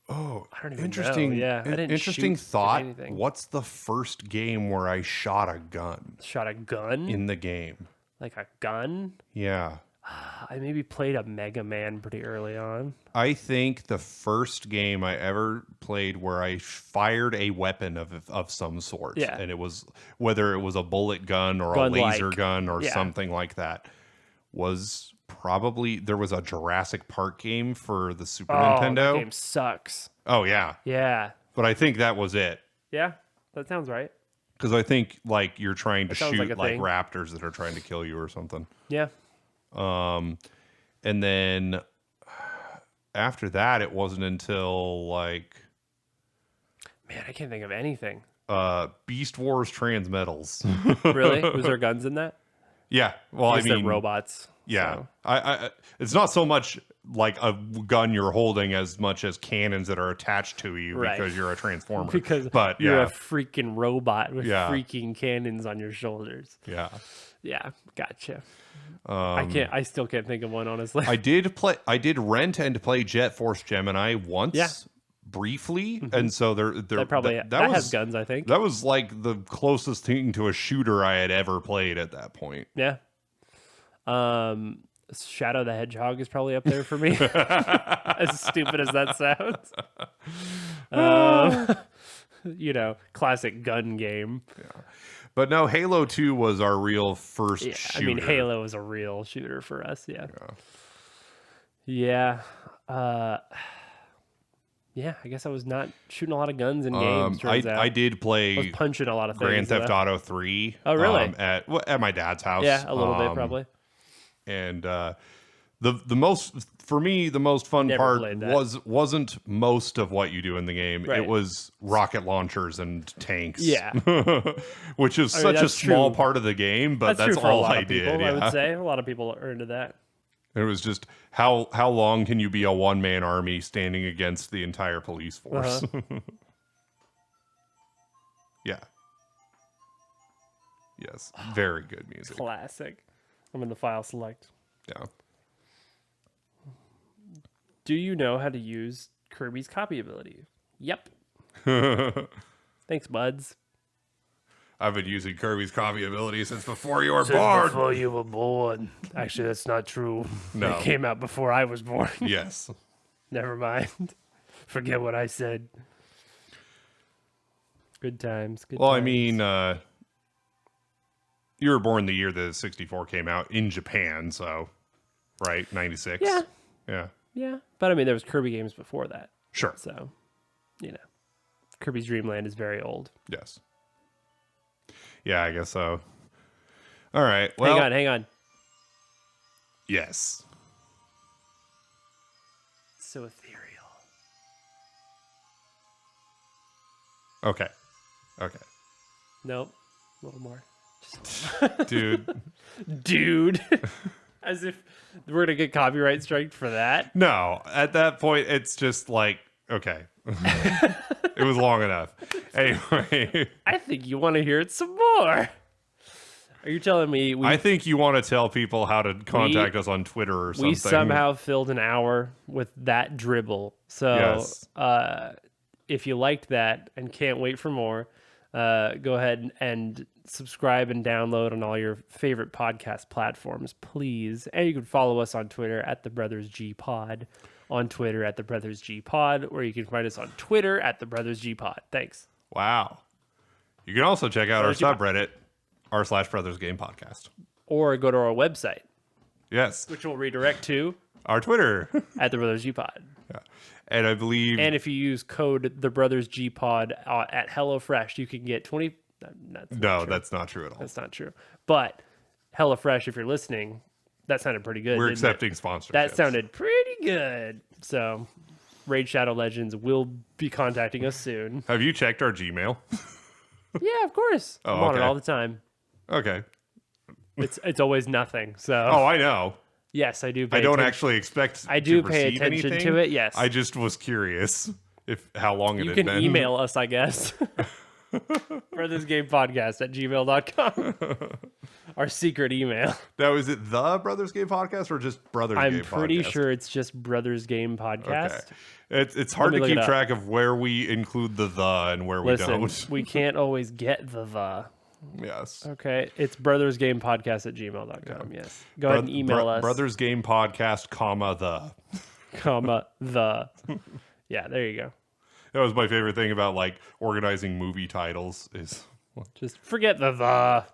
Oh, I don't even interesting. know. Yeah, I didn't interesting shoot thought. anything. What's the first game where I shot a gun Shot a gun? in the game? Like a gun? Yeah. I maybe played a Mega Man pretty early on. I think the first game I ever played where I fired a weapon of some sort, and it was whether it was a bullet gun or a laser gun or something like that, was probably there was a Jurassic Park game for the Super Nintendo. That game sucks. Oh yeah, Yeah. but I think that was it. Yeah, that sounds right. Because I think like you're trying to shoot like a thing. raptors that are trying to kill you or something. Yeah. And then after that, it wasn't until like Man, I can't think of anything. Beast Wars Transmetals. Really? Was there guns in that? Yeah. Well, I they're mean, robots. yeah. So. I it's not so much like a gun you're holding as much as cannons that are attached to you because you're a transformer. But you're a freaking robot with freaking cannons on your shoulders. Yeah. Yeah, gotcha. I still can't think of one, honestly. I did rent and play Jet Force Gemini once. Briefly, and so that has guns, I think. That was like the closest thing to a shooter I had ever played at that point. Yeah. Shadow the Hedgehog is probably up there for me. As stupid as that sounds. Classic gun game. Yeah. But no, Halo 2 was our real first shooter. I mean, Halo was a real shooter for us, Yeah. Yeah, I guess I was not shooting a lot of guns in games. I did play I was punching a lot of things. Grand Theft Auto 3. Oh, really? At my dad's house. Yeah, a little bit probably. And the most for me the most fun part wasn't most of what you do in the game. Right. It was rocket launchers and tanks. Yeah, which is such a small part of the game, but that's all I did. I would say a lot of people are into that. It was just how long can you be a one-man army standing against the entire police force? Yeah. Yes. Very good music. Classic. I'm in the file select. Yeah. Do you know how to use Kirby's copy ability? Yep. Thanks, buds. I've been using Kirby's copy ability since before you were born. Before you were born. Actually, that's not true. No. It came out before I was born. Yes. Never mind. Forget what I said. Good times. Good Well, times. I mean, you were born the year the 64 came out in Japan, so, right? 96? Yeah. Yeah. Yeah. But I mean, there was Kirby games before that. Sure. So, you know, Kirby's Dream Land is very old. Yes. Yeah, I guess so. All right. Well, Hang on. Yes. So ethereal. Okay. Nope. A little more. Dude. Dude. As if we're going to get copyright striked for that. No, at that point, it's just like, okay. It was long enough. Anyway. I think you want to hear it some more. Are you telling me I think you want to tell people how to contact us on Twitter or something. we somehow filled an hour with that dribble? So Yes. if you liked that and can't wait for more, go ahead and subscribe and download on all your favorite podcast platforms, please. And you can follow us on Twitter at the Brothers G Pod, on Twitter at the Brothers G Pod, or you can find us on Twitter at the Brothers G Pod. Thanks. Wow. You can also check out our Brothers G Pod. subreddit, r/Brothers Game Podcast. Or go to our website, Yes. which will redirect to Our Twitter. at the Brothers G Pod. Yeah. And I believe... And if you use code the Brothers G Pod at HelloFresh, you can get 20. that's not true at all. That's not true. But HelloFresh, if you're listening, that sounded pretty good. We're didn't it? accepting sponsorships. That sounded pretty good. So, Raid Shadow Legends will be contacting us soon. Have you checked our Gmail? Yeah, of course. Oh, I'm on it okay. all the time. Okay. It's always nothing. So, Oh, I know. yes, I do. I don't actually expect I do to pay receive attention anything. to it. Yes, I just was curious how long it you had can been. email us, I guess. brothersgamepodcast@gmail.com. Our secret email. Now, is it the Brothers Game Podcast or just Brothers Game Podcast? I'm pretty sure it's just Brothers Game Podcast. Okay. It's hard me to look it keep up. track of where we include the and where Listen, we don't. we can't always get the. Yes. Okay, it's brothersgamepodcast@gmail.com. Yes, go ahead and email us. Brothers Game Podcast, the. the. Yeah, there you go. That was my favorite thing about like organizing movie titles is Just forget the.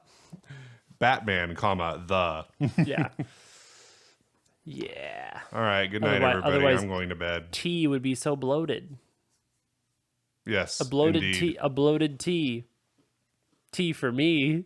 Batman, the. Yeah. Yeah. All right. Good night, everybody. I'm going to bed. Tea would be so bloated. Yes. A bloated indeed. tea. A bloated tea. Tea for me.